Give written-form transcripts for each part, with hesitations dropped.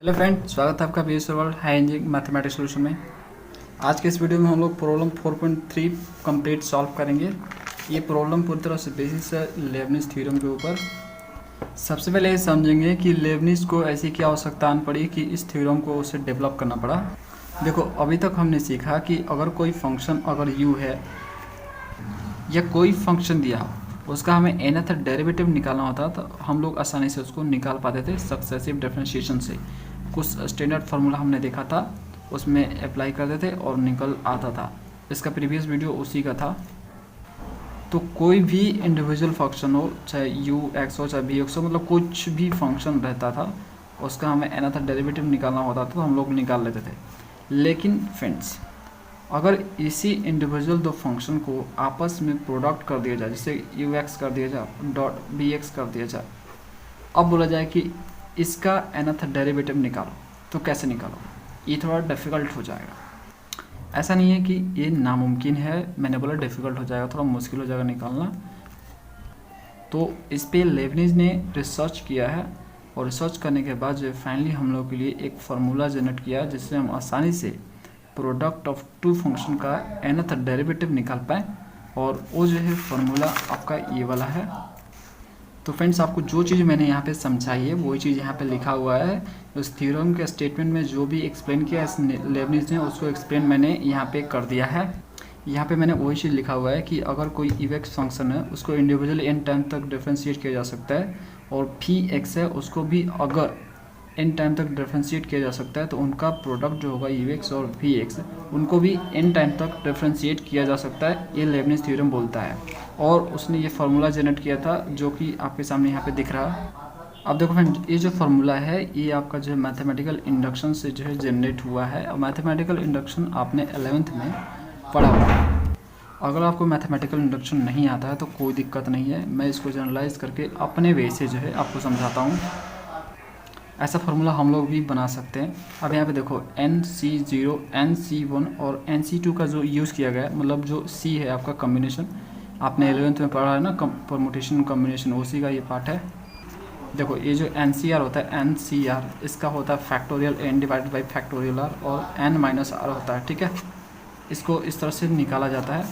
Hello friend, स्वागत है आपका BS world high engineering mathematics solution में। आज के इस वीडियो में हम लोग प्रॉब्लम 4.3 कंप्लीट सॉल्व करेंगे। ये प्रॉब्लम पूरी तरह से बेसिस है लेबनिज थ्योरम के ऊपर। सबसे पहले ये समझेंगे कि लेबनिज को ऐसी क्या आवश्यकता आन पड़ी कि इस थ्योरम को उसे डेवलप करना पड़ा। देखो, अभी तक हमने सीखा कि अगर कोई फंक्शन अगर u है या कोई फंक्शन दिया हो, उसका हमें nth डेरिवेटिव निकालना होता तो हम लोग आसानी से उसको निकाल पाते थे सक्सेसिव डिफरेंशिएशन से। कुछ स्टैंडर्ड फार्मूला हमने देखा था, उसमें अप्लाई करते थे और निकल आता था। इसका प्रीवियस वीडियो उसी का था। तो कोई भी इंडिविजुअल फंक्शन हो, चाहे u x हो चाहे v x हो, मतलब कुछ भी फंक्शन रहता था, उसका हमें nth डेरिवेटिव निकालना होता था तो हम लोग निकाल लेते थे। लेकिन फ्रेंड्स, अगर इसी इंडिविजुअल दो फंक्शन को आपस में प्रोडक्ट कर दिया जाए, जैसे यू एक्स कर दिया जाए डॉट बी एक्स कर दिया जाए, अब बोला जाए कि इसका nth डेरिवेटिव निकालो, तो कैसे निकालो? ये थोड़ा डिफ़िकल्ट हो जाएगा। ऐसा नहीं है कि ये नामुमकिन है, मैंने बोला डिफ़िकल्ट हो जाएगा, थोड़ा मुश्किल हो जाएगा निकालना। तो इस पर लेबनिज ने रिसर्च किया है और रिसर्च करने के बाद जो फाइनली हम लोग के लिए एक फार्मूला जनरेट किया जिससे हम आसानी से प्रोडक्ट ऑफ टू फंक्शन का nth डेरिवेटिव निकाल पाए, और वो जो है फार्मूला आपका ये वाला है। तो फ्रेंड्स, आपको जो चीज़ मैंने यहाँ पे समझाई है वही चीज़ यहाँ पे लिखा हुआ है। उस थ्योरम के स्टेटमेंट में जो भी एक्सप्लेन किया इस लेबनिज ने, उसको एक्सप्लेन मैंने यहाँ पे कर दिया है। यहाँ पे मैंने वही चीज़ लिखा हुआ है कि अगर कोई इवेक्स फंक्शन है उसको इंडिविजुअल n टाइम तक डिफ्रेंशिएट किया जा सकता है, और फी एक्स है उसको भी अगर n टाइम तक डिफ्रेंशिएट किया जा सकता है, तो उनका प्रोडक्ट जो होगा यू एक्स और वी एक्स, उनको भी n टाइम तक डिफ्रेंशिएट किया जा सकता है। ये लेबनिज थ्योरम बोलता है, और उसने ये फार्मूला जनरेट किया था जो कि आपके सामने यहाँ पे दिख रहा है। अब देखो फ्रेंड, ये जो फार्मूला है ये आपका जो है मैथमेटिकल इंडक्शन से जो है जनरेट हुआ है, और मैथमेटिकल इंडक्शन आपने 11th में पढ़ा हुआ है। अगर आपको मैथमेटिकल इंडक्शन नहीं आता है तो कोई दिक्कत नहीं है, मैं इसको जनरलाइज करके अपने वे से जो है आपको समझाता हूँ। ऐसा फार्मूला हम लोग भी बना सकते हैं। अब यहाँ पे देखो NC0, NC1 और NC2 का जो यूज़ किया गया है, मतलब जो C है आपका कम्बिनेशन, आपने 11th में पढ़ा है ना, परमुटेशन कम्बिनेशन, उसी का ये पार्ट है। देखो, ये जो NCR होता है, NCR इसका होता है factorial n divided by factorial r, और n माइनस r होता है, ठीक है। इसको इस तरह से निकाला जाता है,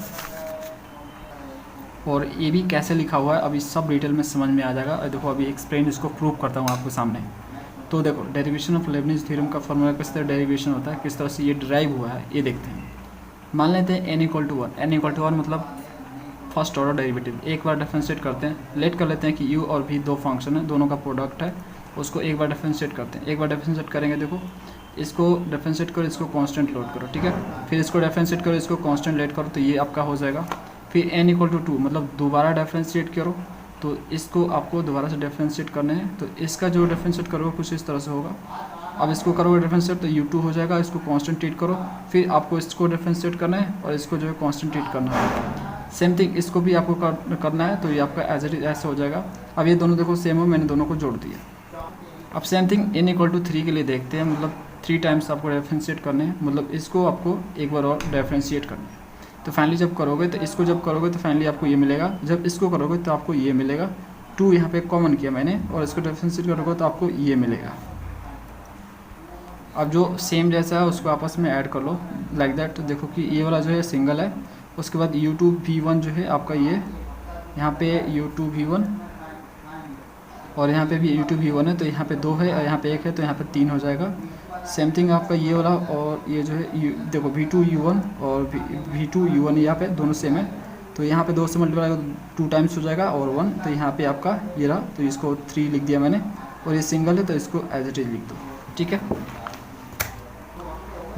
और ये भी कैसे लिखा हुआ है अभी सब डिटेल में समझ में आ जाएगा। और देखो, अभी एक्सप्लेन इसको प्रूव करता हूँ आपके सामने। तो देखो, डेरिवेशन ऑफ लेबनिज थ्योरम का फॉर्मूला किस तरह डेरिवेशन होता है, किस तरह से ये डिराइव हुआ है, ये देखते हैं। मान लेते हैं n equal to 1, n equal to 1 मतलब फर्स्ट ऑर्डर डेरिवेटिव। एक बार डिफरेंशिएट करते हैं, लेट कर लेते हैं कि u और v दो फंक्शन है, दोनों का प्रोडक्ट है, उसको एक बार डिफरेंशिएट करते हैं। एक बार डिफरेंशिएट करेंगे, देखो इसको डिफरेंशिएट करो, इसको कांस्टेंट लोड करो, ठीक है। फिर इसको डिफरेंशिएट करो, इसको कांस्टेंट लेट करो, तो ये आपका हो जाएगा। फिर n इक्वल टू 2 मतलब दोबारा डिफरेंशिएट करो, तो इसको आपको दोबारा से डिफरेंशिएट करना है। तो इसका जो डिफरेंशिएट करोगे कुछ इस तरह से होगा। अब इसको करोगे डिफरेंशिएट तो u2 हो जाएगा, इसको कांस्टेंट ट्रीट करो। फिर आपको इसको डिफरेंशिएट करना है और इसको जो है कांस्टेंट ट्रीट करना है। सेम थिंग इसको भी आपको करना है, तो ये आपका एज इट इज ऐसे हो जाएगा। अब ये दोनों देखो सेम हो, मैंने दोनों को जोड़ दिया। अब same thing n equal to 3 के लिए देखते हैं, मतलब 3 टाइम्स आपको डिफरेंशिएट करने हैं, मतलब इसको आपको एक बार और डिफरेंशिएट करना है। तो फाइनली जब करोगे तो इसको जब करोगे तो फाइनली आपको ये मिलेगा, जब इसको करोगे तो आपको ये मिलेगा। 2 यहाँ पे कॉमन किया मैंने, और इसको डिफरेंशिएट करोगे तो आपको ये मिलेगा। अब जो सेम जैसा है उसको आपस में ऐड कर लो लाइक दैट। तो देखो कि ये वाला जो है सिंगल है, उसके बाद u2v1 जो है आपका ये यहाँ पे u2v1, और यहाँ पे भी u2v1 है, तो यहाँ पे 2 है और यहाँ पे 1 है, तो यहाँ पे 3 हो जाएगा। सेम थिंग आपका ये वाला, और ये जो है देखो v2u1 और v2u1 यहाँ पे दोनों सेम है, तो यहाँ पे 2 से मल्टीप्लाई 2 टाइम्स हो जाएगा और 1, तो यहाँ पे आपका ये रहा, तो इसको 3 लिख दिया मैंने, और ये सिंगल है तो इसको एज इट इज लिख दो, ठीक है।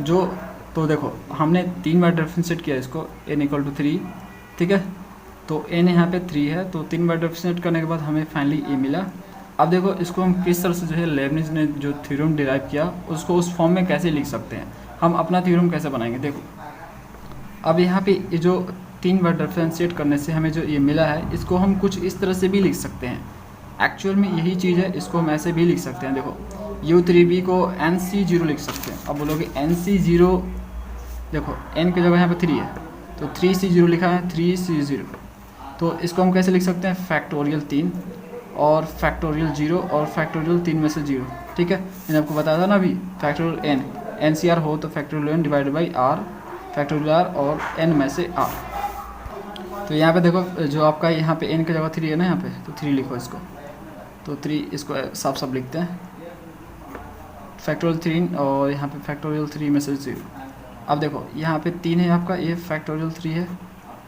जो तो देखो हमने 3 बार डिफरेंशिएट किया इसको, n इक्वल टू 3, ठीक है। तो n यहाँ पे 3 है, तो 3 बार डिफरेंशिएट करने के बाद हमें फाइनली ये मिला। अब देखो इसको हम किस तरह से जो है लेबनिज ने जो थ्योरम डिराइव किया उसको उस फॉर्म में कैसे लिख सकते हैं, हम अपना थ्योरम कैसे बनाएंगे। देखो, अब यहाँ पे ये जो 3 बार डिफरेंशिएट करने से हमें जो ये मिला है, इसको हम कुछ इस तरह से भी लिख सकते हैं। एक्चुअल में यही चीज़ है, इसको हम ऐसे भी लिख सकते हैं। देखो u3b को NC0 लिख सकते हैं। अब बोलोगे NC0, देखो n की जगह यहाँ पे 3 है, तो 3C0 लिखा है, 3C0, तो इसको हम कैसे लिख सकते हैं, फैक्टोरियल 3 और फैक्टोरियल 0 और फैक्टोरियल 3 में से 0, ठीक है, मैंने आपको बताया था ना अभी factorial n, n C r हो तो factorial n divided by r, factorial r और एन में से आर। तो यहाँ पे देखो जो आपका यहाँ पे एन की जगह 3 है ना, यहाँ पे तो 3 लिखो इसको, तो 3 इसको साफ साफ लिखते हैं, फैक्टोरियल 3 और यहाँ पे फैक्टोरियल 3 में से 0। अब देखो यहाँ पे 3 है आपका, ये फैक्टोरियल 3 है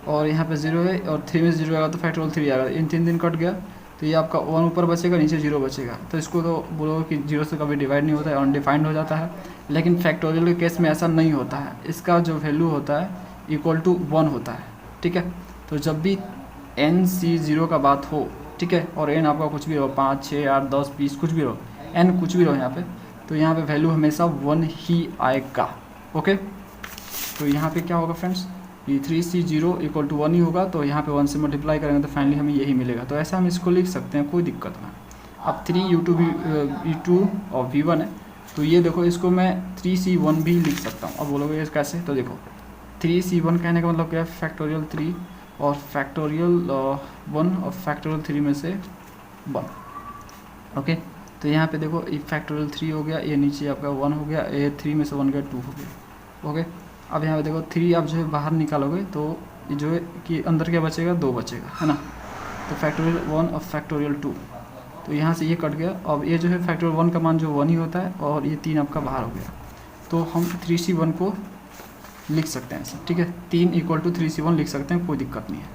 और यहाँ पे 0 है और 3 में से 0 आएगा तो फैक्टोरियल 3 आएगा। इन 3 दिन कट गया तो ये आपका 1 ऊपर बचेगा, नीचे 0 बचेगा। तो इसको तो बोलोगे कि 0 से कभी डिवाइड नहीं होता है, अनडिफाइंड हो जाता है, लेकिन फैक्टोरियल के केस में ऐसा नहीं होता है। इसका जो वैल्यू होता है इक्वल टू 1 होता है, ठीक है। तो जब भी एन सी 0 का बात हो, ठीक है, और एन आपका कुछ भी रहो 5, 6, 8, 10, 20 कुछ भी रहो, एन कुछ भी रहो यहाँ पे, तो यहाँ पे वैल्यू हमेशा 1 ही आएगा। ओके, तो यहाँ पे क्या होगा फ्रेंड्स, ये 3C0 इक्वल टू 1 ही होगा, तो यहाँ पे 1 से मल्टीप्लाई करेंगे तो फाइनली हमें यही मिलेगा। तो ऐसा हम इसको लिख सकते हैं, कोई दिक्कत नहीं। अब 3U2 V2 और V1 है, तो ये देखो इसको मैं 3C1 भी लिख सकता हूँ। अब बोलोगे कैसे, तो देखो 3C1 कहने का मतलब क्या है, फैक्टोरियल 3 और फैक्टोरियल 1 और फैक्टोरियल 3 में से 1। ओके, तो यहाँ पे देखो ये फैक्टोरियल 3 हो गया, ये नीचे आपका 1 हो गया, ये 3 में से 1 गया 2 हो गया। ओके, अब यहाँ पे देखो 3 आप जो है बाहर निकालोगे तो ये जो है कि अंदर क्या बचेगा, 2 बचेगा, है ना। तो फैक्टोरियल 1 और फैक्टोरियल 2, तो यहाँ से ये कट गया। अब ये जो है फैक्टोरियल 1 का मान जो 1 ही होता है और ये 3 आपका बाहर हो गया, तो हम 3C1 को लिख सकते हैं ऐसे, ठीक है। 3 इक्वल टू 3C1 लिख सकते हैं, कोई दिक्कत नहीं है।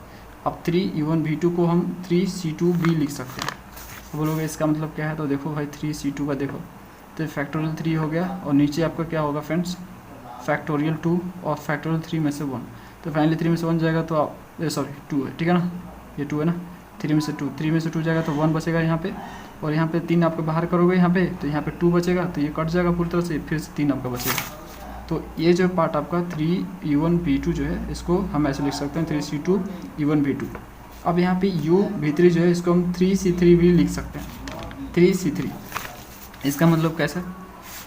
अब 3U1 V2 को हम 3C2 भी लिख सकते हैं। तो बोलोगे इसका मतलब क्या है, तो देखो भाई 3C2 का देखो, तो फैक्टोरियल 3 हो गया और नीचे आपका क्या होगा फ्रेंड्स, फैक्टोरियल 2 और फैक्टोरियल 3 में से 1। तो फाइनली 3 में से 1 जाएगा तो आप सॉरी 2 है, ठीक है ना, ये 2 है ना, 3 में से 2 जाएगा तो 1 बचेगा यहाँ पे, और यहाँ पे 3 आपके बाहर करोगे यहाँ पे, तो यहाँ पे 2 बचेगा, तो ये कट जाएगा पूरी तरह से, फिर से 3 आपका बचेगा। तो ये जो पार्ट आपका 3U1 V2 जो है, इसको हम ऐसे लिख सकते हैं 3C2 U1 V2। अब यहाँ पे U V3 जो है, इसको हम 3C3 भी लिख सकते हैं, 3C3। इसका मतलब कैसे,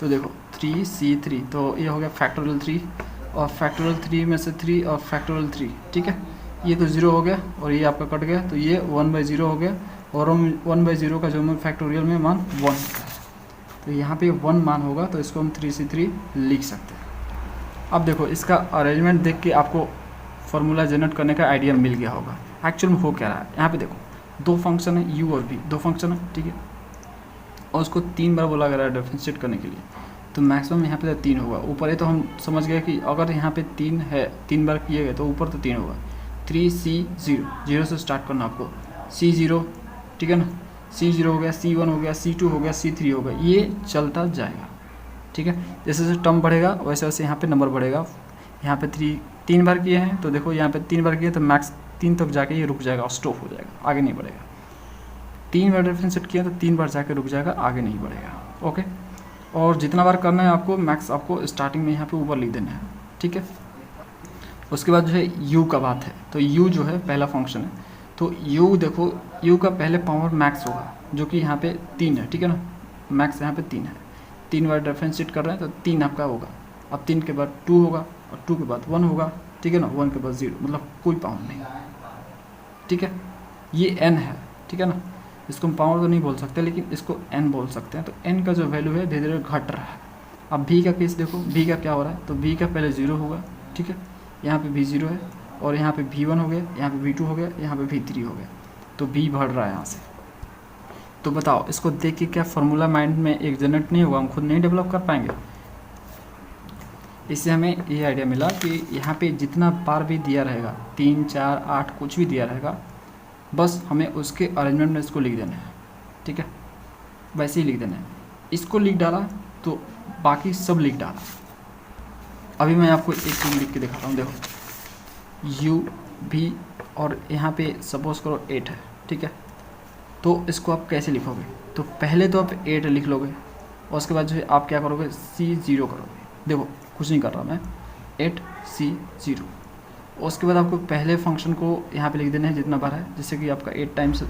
तो देखो 3C3, तो ये हो गया फैक्टोरियल 3 और फैक्टोरियल 3 में से 3 और फैक्टोरियल 3, ठीक है। ये तो 0 हो गया और ये आपका कट गया, तो ये 1/0 हो गया, और 1/0 का जो मैं फैक्टोरियल में मान 1 होता है, तो यहाँ पे 1 मान होगा, तो इसको हम 3C3 लिख सकते हैं। अब देखो इसका अरेंजमेंट देख के आपको फार्मूला जनरेट करने का आइडिया मिल गया होगा एक्चुअल में हो क्या रहा है। यहाँ पे देखो 2 फंक्शन है, U और V 2 फंक्शन है, ठीक है, और उसको 3 बार बोला गया है डिफरेंशिएट करने के लिए, तो मैक्सिमम यहाँ पे 3 होगा। ऊपर है तो हम समझ गए कि अगर यहाँ पे 3 है, 3 बार किए गए तो ऊपर तो 3 होगा। 3C0, 0 से स्टार्ट करना आपको, C0, ठीक है ना, C0 हो गया, C1 हो गया, C2 हो गया, C3 हो गया, ये चलता जाएगा, ठीक है। जैसे जैसे टर्म बढ़ेगा वैसे वैसे यहाँ पे नंबर बढ़ेगा। यहाँ पे 3 बार किए हैं, तो देखो यहाँ पे 3 बार किए तो मैक्स 3 तक जाके ये रुक जाएगा, स्टॉप हो जाएगा, आगे नहीं बढ़ेगा। 3 बार डिफरेंशिएट किया तो 3 बार जाके रुक जाएगा, आगे नहीं बढ़ेगा। ओके, और जितना बार करना है आपको मैक्स आपको स्टार्टिंग में यहाँ पे ऊपर लिख देना है, ठीक है। उसके बाद जो है U का बात है, तो U जो है पहला फंक्शन है, तो U देखो U का पहले पावर मैक्स होगा जो कि यहाँ पे 3 है, ठीक है ना, मैक्स यहाँ पे 3 है। 3 बार डिफरेंशिएट कर रहे हैं तो 3 आपका होगा। अब 3 के बाद 2 होगा और 2 के बाद 1 होगा, ठीक है ना, 1 के बाद 0, मतलब कोई पावर नहीं, ठीक है। ये n है, ठीक है ना, इसको हम पावर तो नहीं बोल सकते लेकिन इसको n बोल सकते हैं। तो n का जो वैल्यू है धीरे धीरे घट रहा है। अब v का केस देखो, v का क्या हो रहा है, तो v का पहले 0 होगा, ठीक है, यहाँ पे v 0 है और यहाँ पे v1 हो गया, यहाँ पे v2 हो गया, यहाँ पे v3 हो गया, तो v बढ़ रहा है यहाँ से। तो बताओ इसको देख के क्या फार्मूला माइंड में एक जनरेट नहीं होगा, हम खुद नहीं डेवलप कर पाएंगे। इससे हमें ये आइडिया मिला कि यहाँ पे जितना बार भी दिया रहेगा, 3, 4, 8 कुछ भी दिया रहेगा, बस हमें उसके अरेंजमेंट में इसको लिख देना है, ठीक है, वैसे ही लिख देना है। इसको लिख डाला तो बाकी सब लिख डाला। अभी मैं आपको एक चीज़ लिख के दिखाता हूँ, देखो U भी और यहाँ पे सपोज करो 8 है, ठीक है, तो इसको आप कैसे लिखोगे, तो पहले तो आप 8 लिख लोगे और उसके बाद जो है आप क्या करोगे, C0 करोगे। देखो कुछ नहीं कर रहा मैं, 8C0, उसके बाद आपको पहले फंक्शन को यहाँ पे लिख देना है जितना बार है, जैसे कि आपका 8 टाइम्स,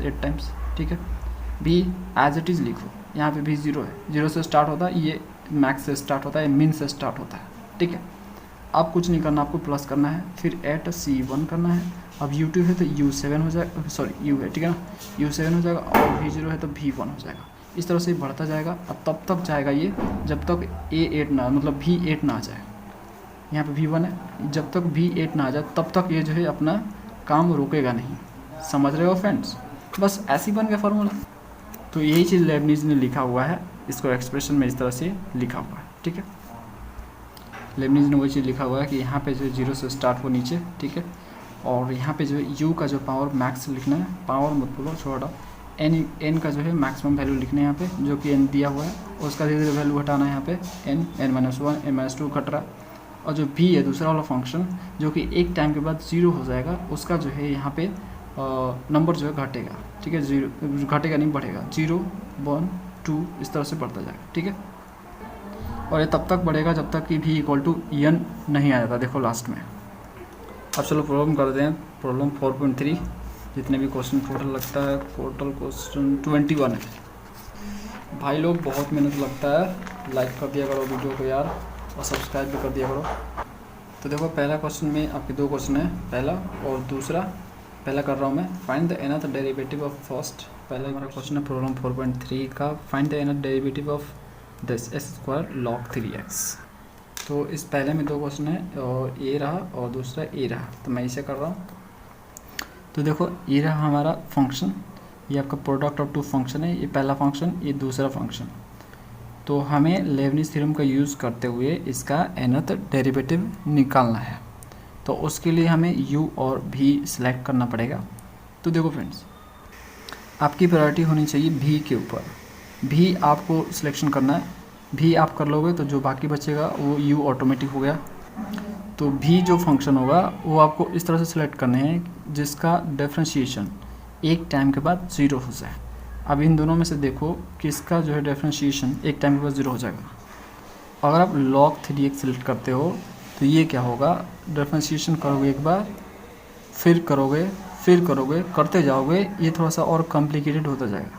ठीक है। B एज इट इज़ लिखो, यहाँ पे भी 0 है, 0 से स्टार्ट होता है, ये मैक्स से स्टार्ट होता है, मिन से स्टार्ट होता है, ठीक है। आप कुछ नहीं करना, आपको प्लस करना है, फिर 8C1 करना है। अब U2 है तो U7 हो जाएगा, सॉरी U है, ठीक है ना, U7 हो जाएगा, और V0 है तो V1 हो जाएगा। इस तरह से बढ़ता जाएगा और तब तक जाएगा ये जब तक A8 ना मतलब V8 ना आ जाए। यहाँ पे V1 है, जब तक V8 ना आ जाए तब तक ये जो है अपना काम रुकेगा नहीं। समझ रहे हो फ्रेंड्स? बस ऐसे ही बन गया फार्मूला। तो यही चीज़ लेibniz ने लिखा हुआ है, इसको एक्सप्रेशन में इस तरह से लिखा हुआ है, ठीक है। लेibniz ने वही चीज़ लिखा हुआ है कि यहाँ पे जो 0 से स्टार्ट हो नीचे, ठीक है, और यहाँ पे जो u का जो पावर मैक्स लिखना है, पावर मत बोलो छोड़ा, n का जो है मैक्सिमम वैल्यू लिखना है यहाँ पे, जो कि n दिया हुआ है, उसका धीरे धीरे वैल्यू घटाना है यहाँ पे n-1 n-2 घट रहा, और जो v है दूसरा वाला फंक्शन जो कि एक टाइम के बाद 0 हो जाएगा, उसका जो है यहाँ पे नंबर जो है घटेगा, ठीक है, 0 घटेगा नहीं बढ़ेगा, 0 1 2 इस तरह से बढ़ता जाएगा, ठीक है। और ये तब तक बढ़ेगा जब तक कि v = n नहीं आ जाता, देखो लास्ट में। अब चलो प्रॉब्लम करते हैं, प्रॉब्लम 4.3। जितने भी क्वेश्चन टोटल लगता है, टोटल क्वेश्चन 21 है। भाई लोग बहुत मेहनत लगता है, लाइक कर दिया करो वीडियो को यार, और सब्सक्राइब भी कर दिया करो। तो देखो पहला क्वेश्चन में आपके 2 क्वेश्चन है, पहला और दूसरा। पहला कर रहा हूँ मैं, find the nth derivative of first. पहला हमारा क्वेश्चन है प्रॉब्लम 4.3 का, find the nth derivative of this x² log 3x। तो इस पहले में 2 क्वेश्चन है, और ए रहा और दूसरा ए रहा, तो मैं इसे कर रहा हूँ। तो देखो ये रहा हमारा फंक्शन, ये आपका प्रोडक्ट ऑफ 2 फंक्शन है, ये पहला फंक्शन, ये दूसरा फंक्शन। तो हमें लेibniz थ्योरम का यूज़ करते हुए इसका nth डेरिवेटिव निकालना है। तो उसके लिए हमें u और v सिलेक्ट करना पड़ेगा। तो देखो फ्रेंड्स, आपकी प्रायोरिटी होनी चाहिए v के ऊपर, v आपको सिलेक्शन करना है। v आप कर लोगे तो जो बाकी बचेगा वो u ऑटोमेटिक हो गया। तो v जो फंक्शन होगा वो आपको इस तरह से सिलेक्ट करने हैं जिसका डिफरेंशिएशन एक टाइम के बाद 0 हो जाए। अब इन दोनों में से देखो किसका जो है डिफरेंशिएशन एक टाइम के बाद 0 हो जाएगा। अगर आप log 3x सिलेक्ट करते हो तो ये क्या होगा, डिफरेंशिएशन करोगे एक बार, फिर करोगे, करते जाओगे, ये थोड़ा सा और कॉम्प्लिकेटेड होता जाएगा,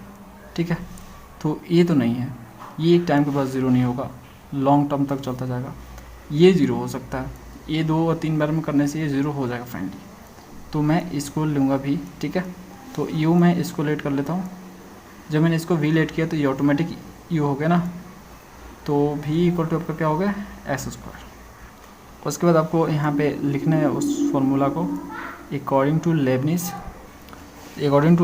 ठीक है। तो ये तो नहीं है, ये एक टाइम के बाद 0 नहीं होगा, लॉन्ग टर्म तक चलता जाएगा। ये 0 हो सकता है, ये 2 और 3 बार में करने से ये 0 हो जाएगा फाइनली। तो मैं इसको लूँगा भी, ठीक है। तो यू मैं इसको लेट कर लेता हूँ। जब मैंने इसको वी लेट किया तो ये ऑटोमेटिक यू हो गया ना, तो v = आपका क्या हो गया x²। उसके बाद आपको यहाँ पे लिखना है उस फॉर्मूला को अकॉर्डिंग टू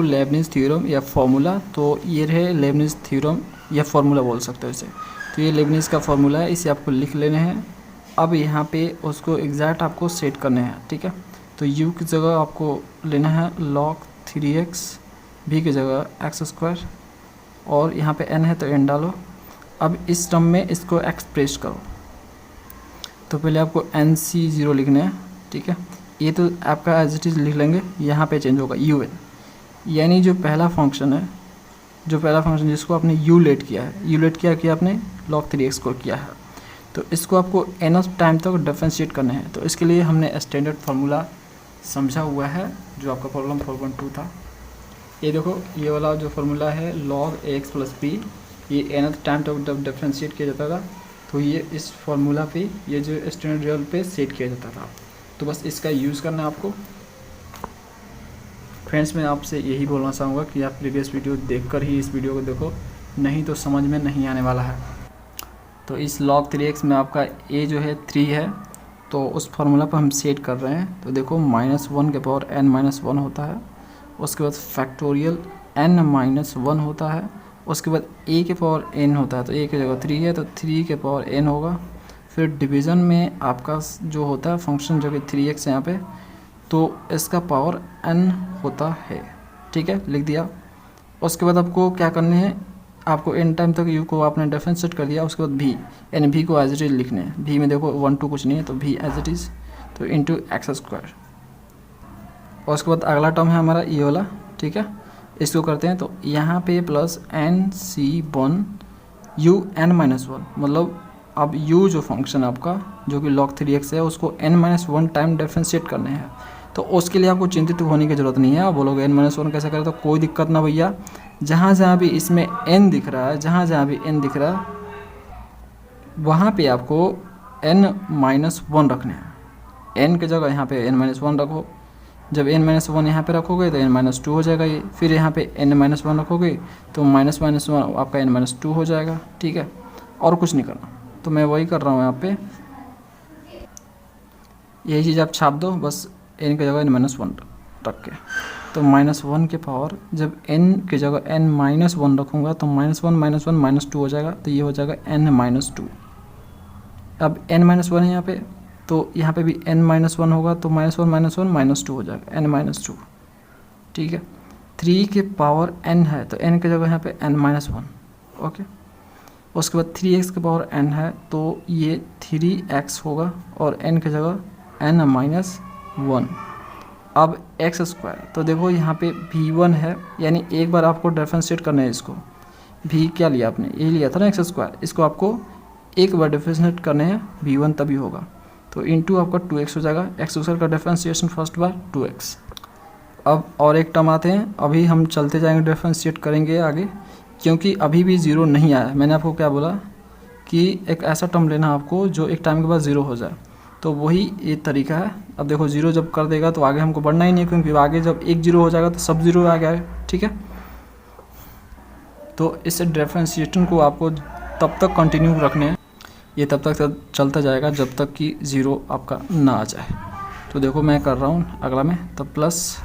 लेibniz थ्योरम या फॉर्मूला। तो ये रहे लेibniz थ्योरम या फॉर्मूला बोल सकते हो इसे। तो ये लेibniz का फॉर्मूला है, इसे आपको लिख लेने हैं। अब यहाँ पे उसको एग्जैक्ट आपको सेट करने हैं, ठीक है। तो u की जगह आपको लेना है log 3x, v की जगह x², और यहाँ पे n है तो n डालो। अब इस टर्म में इसको एक्सप्रेस करो। तो पहले आपको NC0 लिखना है, ठीक है। ये तो आपका एज इट इज़ लिख लेंगे, यहाँ पे चेंज होगा un, यानी जो पहला फंक्शन है, जिसको आपने u लेट किया है, कि आपने log 3x को किया है, तो इसको आपको nth टाइम तक डिफरेंशिएट करना है। तो इसके लिए हमने स्टैंडर्ड फार्मूला समझा हुआ है जो आपका प्रॉब्लम 4.2 था। ये देखो ये वाला जो फार्मूला है log ax + b, ये nth टाइम तक जब डिफरेंशिएट किया जाता था तो ये इस फार्मूला पे, ये जो स्टैंडर्ड रियल पे सेट किया जाता था। तो बस इसका यूज़ करना है आपको। फ्रेंड्स मैं आपसे यही बोलना चाहूँगा कि आप प्रीवियस वीडियो देखकर ही इस वीडियो को देखो, नहीं तो समझ में नहीं आने वाला है। तो इस log 3x में आपका a जो है 3 है, तो उस फार्मूला पर हम सेट कर रहे हैं। तो देखो -1 के पावर n-1 होता है, उसके बाद फैक्टोरियल n-1 होता है, उसके बाद a के पावर n होता है। तो a की जगह 3 है तो 3 के पावर n होगा। फिर डिवीज़न में आपका जो होता है फंक्शन जो कि 3x यहाँ पे, तो इसका पावर n होता है, ठीक है, लिख दिया। उसके बाद आपको क्या करने हैं, आपको n टाइम तक u को आपने डिफरेंशिएट कर दिया। उसके बाद v, यानी v को एज इट इज़ लिखने हैं। v में देखो 1 2 कुछ नहीं है, तो v एज इट इज़, तो इंटू x²। और उसके बाद अगला टर्म है हमारा ये वाला, ठीक है, इसको करते हैं। तो यहाँ पे प्लस NC1 UN-1, मतलब अब u जो फंक्शन आपका जो कि log 3x है उसको n-1 टाइम डिफरेंशिएट करने हैं। तो उसके लिए आपको चिंतित होने की ज़रूरत नहीं है। आप बोलोगे n-1 कैसे करें, तो कोई दिक्कत ना भैया, जहाँ भी इसमें n दिख रहा है, जहाँ भी n दिख रहा है वहाँ पे आपको n-1 रखने हैं। n की जगह यहाँ पे n-1 रखो, जब n माइनस वन यहाँ पे रखोगे तो n माइनस टू हो जाएगा ये, फिर यहाँ पे n माइनस वन रखोगे तो माइनस माइनस वन आपका n माइनस टू हो जाएगा। ठीक है, और कुछ नहीं करना, तो मैं वही कर रहा हूँ यहाँ पे, यही चीज़ आप छाप दो बस n की जगह n माइनस वन रख के। तो माइनस वन के पावर जब n की जगह n माइनस वन रखूँगा तो माइनस वन माइनस टू हो जाएगा, तो ये हो जाएगा n माइनस टू। अब n माइनस वन है यहाँ पे, तो यहाँ पे भी n माइनस वन होगा, तो माइनस वन माइनस टू हो जाएगा n माइनस टू। ठीक है, 3 के पावर n है तो n की जगह यहाँ पे n माइनस वन। ओके, उसके बाद 3x के पावर n है तो ये 3x होगा और n की जगह n माइनस वन। अब एक्स स्क्वायर, तो देखो यहाँ पे v1 है, यानी एक बार आपको डिफरेंशिएट करना है इसको। v क्या लिया आपने, ये लिया था ना एक्स स्क्वायर, इसको आपको एक बार डिफरेंशिएट करने हैं v1 तभी होगा, तो इंटू आपका 2x हो जाएगा। एक्स स्क्वायर का डिफरेंशिएशन फर्स्ट बार 2x। अब और एक टर्म आते हैं, अभी हम चलते जाएंगे डिफरेंशिएट करेंगे आगे, क्योंकि अभी भी ज़ीरो नहीं आया। मैंने आपको क्या बोला कि एक ऐसा टर्म लेना आपको जो एक टाइम के बाद ज़ीरो हो जाए, तो वही ये तरीका है। अब देखो ज़ीरो जब कर देगा तो आगे हमको बढ़ना ही नहीं, क्योंकि आगे जब एक जीरो हो जाएगा तो सब ज़ीरो आ गया है। ठीक है, तो इस डिफरेंशिएशन को आपको तब तक कंटिन्यू रखने हैं, ये तब तक चलता जाएगा जब तक कि ज़ीरो आपका ना आ जाए। तो देखो मैं कर रहा हूँ अगला में, तो प्लस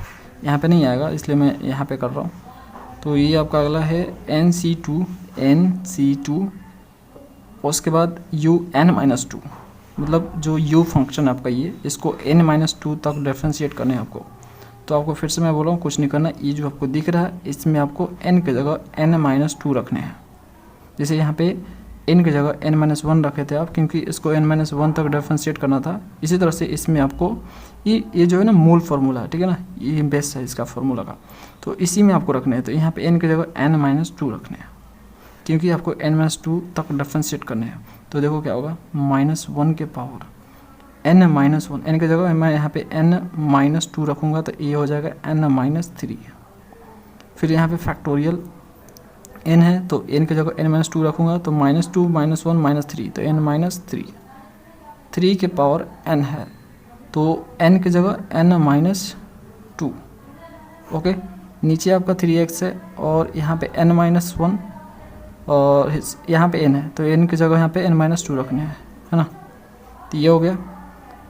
यहाँ पे नहीं आएगा इसलिए मैं यहाँ पे कर रहा हूँ। तो ये आपका अगला है NC2, उसके बाद UN माइनस टू, मतलब जो u फंक्शन आपका ये, इसको n माइनस टू तक डिफरेंशिएट करने हैं आपको। तो आपको फिर से मैं बोल रहा हूँ कुछ नहीं करना, ये जो आपको दिख रहा है इसमें आपको n की जगह n माइनस टू रखने हैं। जैसे यहाँ पे n की जगह n माइनस वन रखे थे आप, क्योंकि इसको n माइनस वन तक डिफरेंशिएट करना था। इसी तरह से इसमें आपको ये जो है ना मूल फार्मूला है, ठीक है ना, ये बेस है इसका फार्मूला का, तो इसी में आपको रखने हैं। तो यहाँ पे n की जगह n माइनस टू रखने हैं, क्योंकि आपको n माइनस टू तक डिफरेंशिएट करने हैं। तो देखो क्या होगा, माइनस वन के power n minus one, n की जगह मैं यहाँ पे n माइनस टू रखूँगा तो ये हो जाएगा n माइनस थ्री। फिर यहाँ पे फैक्टोरियल n है तो n की जगह n माइनस टू रखूँगा तो minus two minus one minus three, तो n माइनस थ्री। थ्री के पावर n है तो n की जगह n माइनस टू। ओके, नीचे आपका 3x है और यहाँ पे n माइनस वन और यहाँ पे n है, तो n की जगह यहाँ पे n माइनस टू रखने हैं, है ना। तो ये हो गया।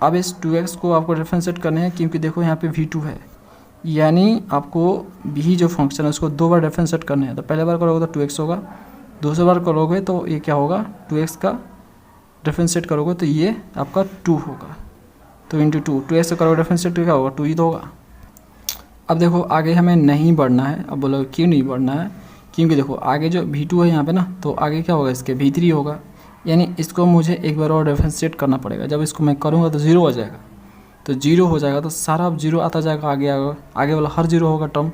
अब इस 2x को आपको डिफरेंशिएट करने हैं, क्योंकि देखो यहाँ पे v2 है, यानी आपको v जो फंक्शन है उसको दो बार डिफरेंशिएट करने हैं। तो पहले बार करोगे तो 2x होगा, दूसरी बार करोगे तो ये क्या होगा, 2x का डिफरेंशिएट करोगे तो ये आपका 2 होगा, तो इंटू 2 2x करोगे डिफरेंशिएट क्या होगा, 2 ही तो होगा। अब देखो आगे हमें नहीं बढ़ना है। अब बोलो क्यों नहीं बढ़ना है, क्योंकि देखो आगे जो v2 है यहाँ पे ना, तो आगे क्या होगा, इसके v3 होगा, यानी इसको मुझे एक बार और डिफरेंशिएट करना पड़ेगा। जब इसको मैं करूँगा तो 0 हो जाएगा, तो 0 हो जाएगा तो सारा अब 0 आता जाएगा, आगे वाला हर 0 होगा टर्म,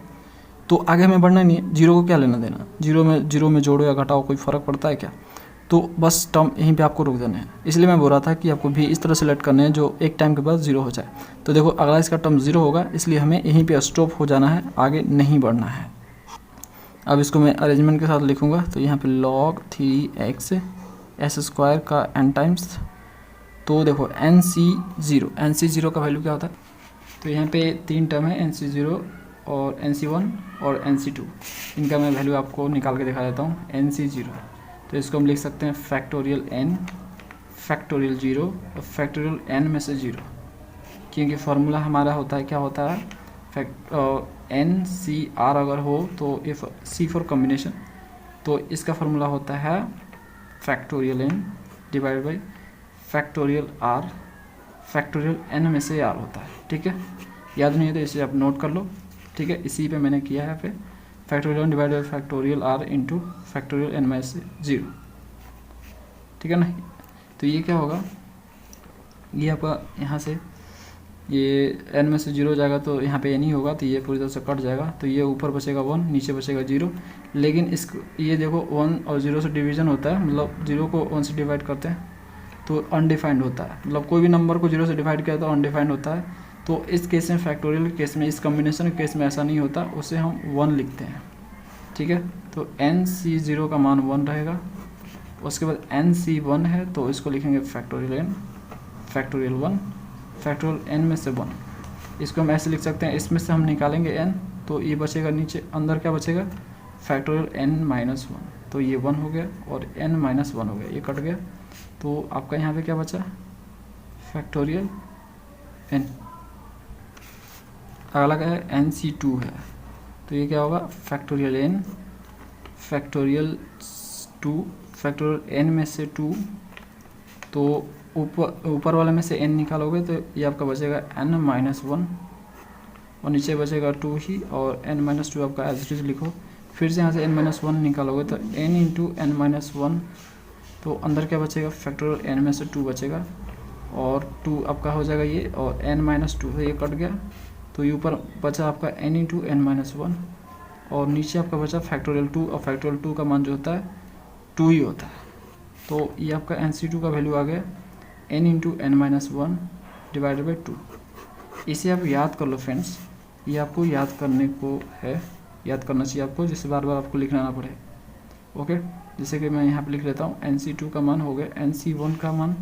तो आगे हमें बढ़ना नहीं है। 0 को क्या लेना देना, 0 में जोड़ो या घटाओ कोई फ़र्क पड़ता है क्या, तो बस टर्म यहीं पे आपको रोक देना है। इसलिए मैं बोल रहा था कि आपको भी इस तरह सेलेक्ट करने हैं जो एक टाइम के बाद 0 हो जाए। तो देखो अगला इसका टर्म 0 होगा, इसलिए हमें यहीं पे स्टॉप हो जाना है, आगे नहीं बढ़ना है। अब इसको मैं अरेंजमेंट के साथ लिखूँगा, तो यहाँ पे log 3x s स्क्वायर का n टाइम्स, तो देखो NC0 का वैल्यू क्या होता है, तो यहाँ पे 3 टर्म है NC0 और NC1 और NC2, इनका मैं वैल्यू आपको निकाल के दिखा देता हूँ। NC0 तो इसको हम लिख सकते हैं फैक्टोरियल n फैक्टोरियल 0 और फैक्टोरियल n में से 0, क्योंकि फार्मूला हमारा होता है, क्या होता है, NCR अगर हो तो इफ़ C फॉर कॉम्बिनेशन, तो इसका फार्मूला होता है factorial n divide by factorial r, factorial n में से r होता है। ठीक है, याद नहीं है तो इसे आप नोट कर लो। ठीक है, इसी पे मैंने किया है, फिर factorial n divide by factorial r into factorial n में से 0। ठीक है ना, तो ये क्या होगा, ये आपका यहाँ से ये n में से 0 हो जाएगा, तो यहाँ पे n ही होगा, तो ये पूरी तरह से कट जाएगा, तो ये ऊपर बचेगा 1, नीचे बचेगा 0। लेकिन इसको ये देखो 1 और 0 से डिवीज़न होता है, मतलब 0 को 1 से डिवाइड करते हैं तो अनडिफाइंड होता है, मतलब कोई भी नंबर को 0 से डिवाइड किया तो अनडिफाइंड होता है। तो इस केस में, फैक्टोरियल केस में, इस कॉम्बिनेशन केस में ऐसा नहीं होता, उसे हम 1 लिखते हैं। ठीक है, तो NC0 का मान 1 रहेगा। उसके बाद NC1 है तो इसको लिखेंगे factorial n factorial 1 factorial n में से 1। इसको हम ऐसे लिख सकते हैं, इसमें से हम निकालेंगे n, तो ये बचेगा नीचे, अंदर क्या बचेगा फैक्टोरियल n-1, तो ये 1 हो गया और n-1 हो गया, ये कट गया, तो आपका यहाँ पे क्या बचा फैक्टोरियल n। अगला क्या है nc2 है, तो ये क्या होगा factorial n factorial 2 factorial n में से 2, तो ऊपर वाले में से n निकालोगे तो ये आपका बचेगा n-1 और नीचे बचेगा 2 ही, और n-2 आपका एज इट इज लिखो। फिर से यहाँ से n-1 निकालोगे तो n इंटू n-1, तो अंदर क्या बचेगा फैक्टोरियल n में से 2 बचेगा, और 2 आपका हो जाएगा ये, और n-2 है ये कट गया, तो ये ऊपर बचा आपका n इंटू n-1 और नीचे आपका बचा फैक्टोरियल 2, और फैक्टोरियल 2 का मान जो होता है 2 ही होता है। तो ये आपका nc2 का वैल्यू आ गया n into n-1 divided by 2। इसे आप याद कर लो फ्रेंड्स, ये आपको याद करने को है, याद करना चाहिए आपको, जिससे बार बार आपको लिखना ना पड़े। ओके, जैसे कि मैं यहाँ पे लिख लेता हूँ nc2 का मान हो गया, nc1 का मान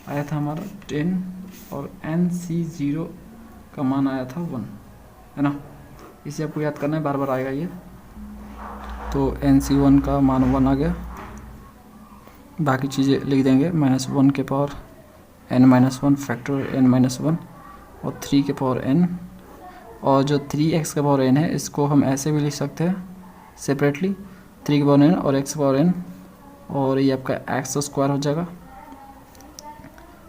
आया था हमारा 10 और nc0 का मान आया था 1, है ना। इसे आपको याद करना है, बार बार आएगा ये। तो nc1 का मान 1 आ गया, बाकी चीज़ें लिख देंगे -1 के पावर n-1 फैक्टोरियल n-1 और 3 के पावर n, और जो 3x का पावर n है इसको हम ऐसे भी लिख सकते हैं सेपरेटली, 3 के पावर n और x का पावर n, और ये आपका x² हो जाएगा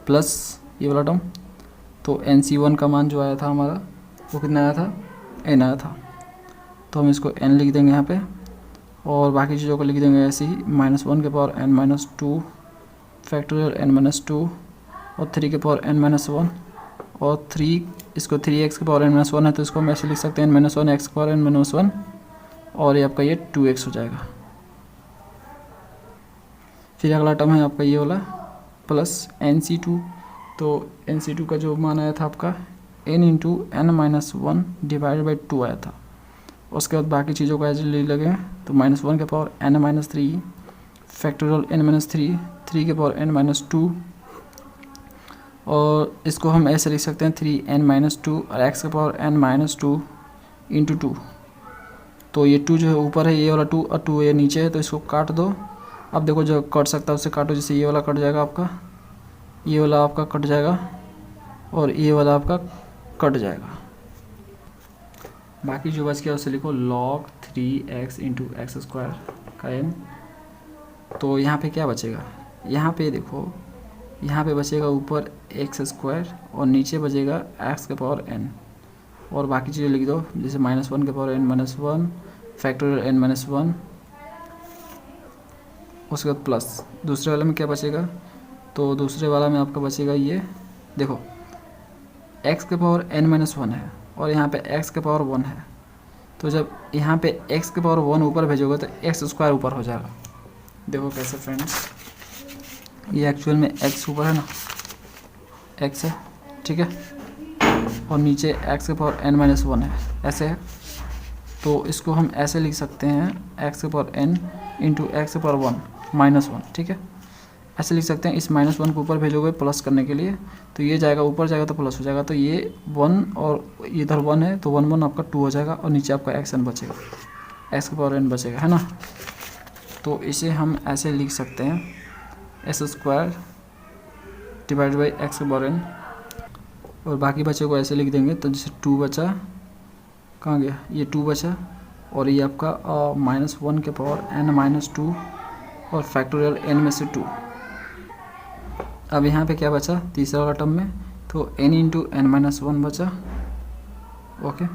प्लस ये वाला टर्म। तो nc1 का मान जो आया था हमारा वो कितना आया था n आया था, तो हम इसको n लिख देंगे यहाँ पे, और बाकी चीज़ों को लिख देंगे ऐसे ही -1 के पावर n-2 फैक्टोरियल n-2 और 3 के पावर n-1 और 3, इसको 3x के पावर n-1 है तो इसको हम ऐसे लिख सकते हैं n-1 x के पावर n-1, और ये आपका ये 2x हो जाएगा। फिर अगला टर्म है आपका ये वाला प्लस nc2, तो nc2 का जो मान आया था आपका n into n-1 divided by 2 आया था। उसके बाद बाकी चीज़ों को ऐसे ले लगे, तो -1 के पावर n-3 फैक्टोरियल n-3 3 के पावर n-2, और इसको हम ऐसे लिख सकते हैं 3n-2 और x के पावर n-2 इंटू 2। तो ये 2 जो है ऊपर है, ये वाला 2 और 2 ये नीचे है, तो इसको काट दो। अब देखो जो कट सकता है उससे काटो, जैसे ये वाला कट जाएगा आपका, ये वाला आपका कट जाएगा और ये वाला आपका कट जाएगा। बाकी जो बच गया उसे लिखो log 3x इंटू x² का n। तो यहाँ पे क्या बचेगा, यहाँ पे देखो, यहाँ पे बचेगा ऊपर x² और नीचे बचेगा x के पावर n, और बाकी चीज़ें लिख दो, जैसे -1 के पावर n-1 फैक्टोरियल n-1, उसके बाद प्लस दूसरे वाले में क्या बचेगा, तो दूसरे वाला में आपका बचेगा ये देखो x के पावर n-1 है और यहाँ पे x के पावर 1 है, तो जब यहाँ पे x के पावर 1 ऊपर भेजोगे तो x² ऊपर हो जाएगा। देखो कैसे फ्रेंड्स, ये एक्चुअल में x ऊपर है ना, x है, ठीक है, और नीचे x के पावर n-1 है, ऐसे है। तो इसको हम ऐसे लिख सकते हैं x के पावर n इंटू x के पावर 1 ठीक है, ऐसे लिख सकते हैं। इस -1 को ऊपर भेजोगे प्लस करने के लिए, तो ये जाएगा ऊपर जाएगा तो प्लस हो जाएगा, तो ये 1 और इधर 1 है तो 1 आपका 2 हो जाएगा, और नीचे आपका xn बचेगा, x के पावर n बचेगा, है ना। तो इसे हम ऐसे लिख सकते हैं s² डिवाइड बाई x के पावर n, और बाकी बचे को ऐसे लिख देंगे। तो जैसे 2 बचा, कहाँ गया, ये 2 बचा, और ये आपका -1 के पावर n-2 और फैक्टोरियल n में से 2। अब यहाँ पे क्या बचा तीसरा वाला टर्म में, तो n इंटू n-1 बचा, ओके,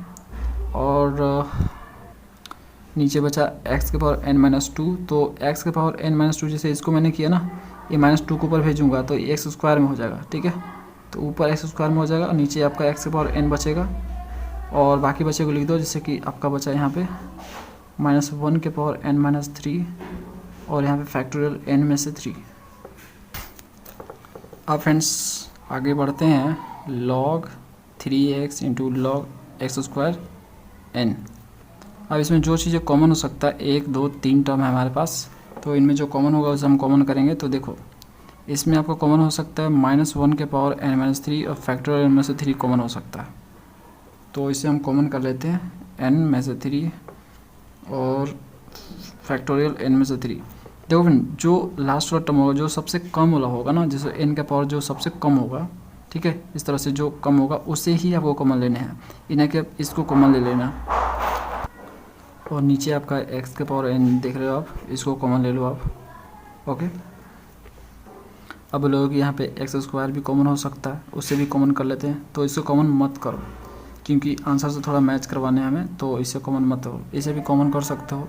और नीचे बचा x के पावर n-2। तो x के पावर n-2 जैसे इसको मैंने किया ना, ये -2 को ऊपर भेजूंगा तो ये x² में हो जाएगा, ठीक है, तो ऊपर x² में हो जाएगा और नीचे आपका x के पावर n बचेगा, और बाकी बचे को लिख दो, जैसे कि आपका बचा यहाँ पे -1 के पावर n-3 और यहाँ पे फैक्टोरियल n में से 3। अब फ्रेंड्स आगे बढ़ते हैं, log 3x into log x² n। अब इसमें जो चीज़ें कॉमन हो सकता है, 1 2 3 टर्म है हमारे पास, तो इनमें जो कॉमन होगा उसे हम कॉमन करेंगे। तो देखो इसमें आपको कॉमन हो सकता है -1 के पावर n-3 और फैक्टोरियल n में से 3 कॉमन हो सकता है, तो इसे हम कॉमन कर लेते हैं n में से 3 और फैक्टोरियल n में से 3। देखो फ्रेंड, जो लास्ट वाला टर्म होगा, जो सबसे कम वाला होगा ना, जैसे n का पावर जो सबसे कम होगा, ठीक है, इस तरह से जो कम होगा उसे ही आपको कॉमन लेने हैं, इन्हें के इसको कॉमन ले लेना। और नीचे आपका x के पावर n देख रहे हो आप, इसको कॉमन ले लो आप। ओके, अब लोगों कि यहाँ पे एक्स स्क्वायर भी कॉमन हो सकता है, उससे भी कॉमन कर लेते हैं। तो इसको कॉमन मत करो क्योंकि आंसर से थोड़ा मैच करवाने हैं हमें, तो इसे कॉमन मत करो। इसे भी कॉमन कर सकते हो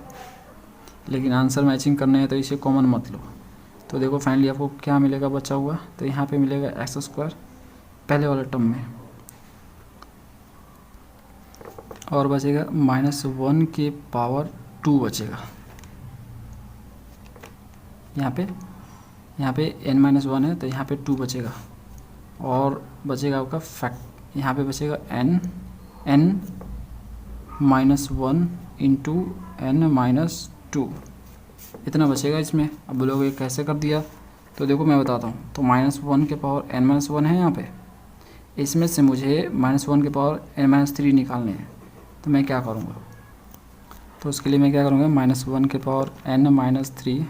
लेकिन आंसर मैचिंग करने हैं तो इसे कॉमन मत लो। तो देखो फाइनली आपको क्या मिलेगा बचा हुआ, तो यहाँ पे मिलेगा एक्स स्क्वायर पहले वाले टर्म में, और बचेगा -1 के पावर 2 बचेगा। यहाँ पे n-1 है तो यहाँ पे 2 बचेगा, और बचेगा आपका फैक्ट, यहाँ पे बचेगा n-1 इंटू n-2, इतना बचेगा इसमें। अब बोलोगे कैसे कर दिया, तो देखो मैं बताता हूँ। तो -1 के पावर n-1 है यहाँ पे, इसमें से मुझे -1 के पावर n-3 निकालने हैं। तो मैं क्या करूँगा, तो उसके लिए मैं क्या करूँगा, -1 के पावर n-3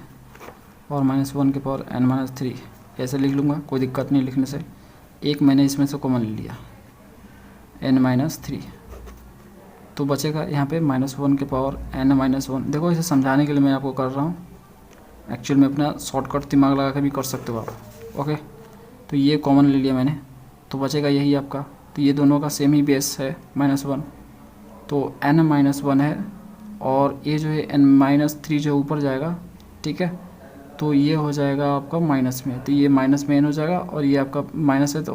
और -1 के पावर n-3 ऐसे लिख लूँगा, कोई दिक्कत नहीं लिखने से। एक मैंने इसमें से कॉमन ले लिया n-3, तो बचेगा यहाँ पे -1 के पावर n-1। देखो इसे समझाने के लिए मैं आपको कर रहा हूँ, एक्चुअल में अपना शॉर्टकट दिमाग लगा कर भी कर सकते हो आप। ओके, तो ये कॉमन ले लिया मैंने, तो बचेगा यही आपका। तो ये दोनों का सेम ही बेस है -1, तो n-1 है, और ये जो है n-3 जो ऊपर जाएगा, ठीक है, तो ये हो जाएगा आपका माइनस में, तो ये माइनस में n हो जाएगा, और ये आपका माइनस है तो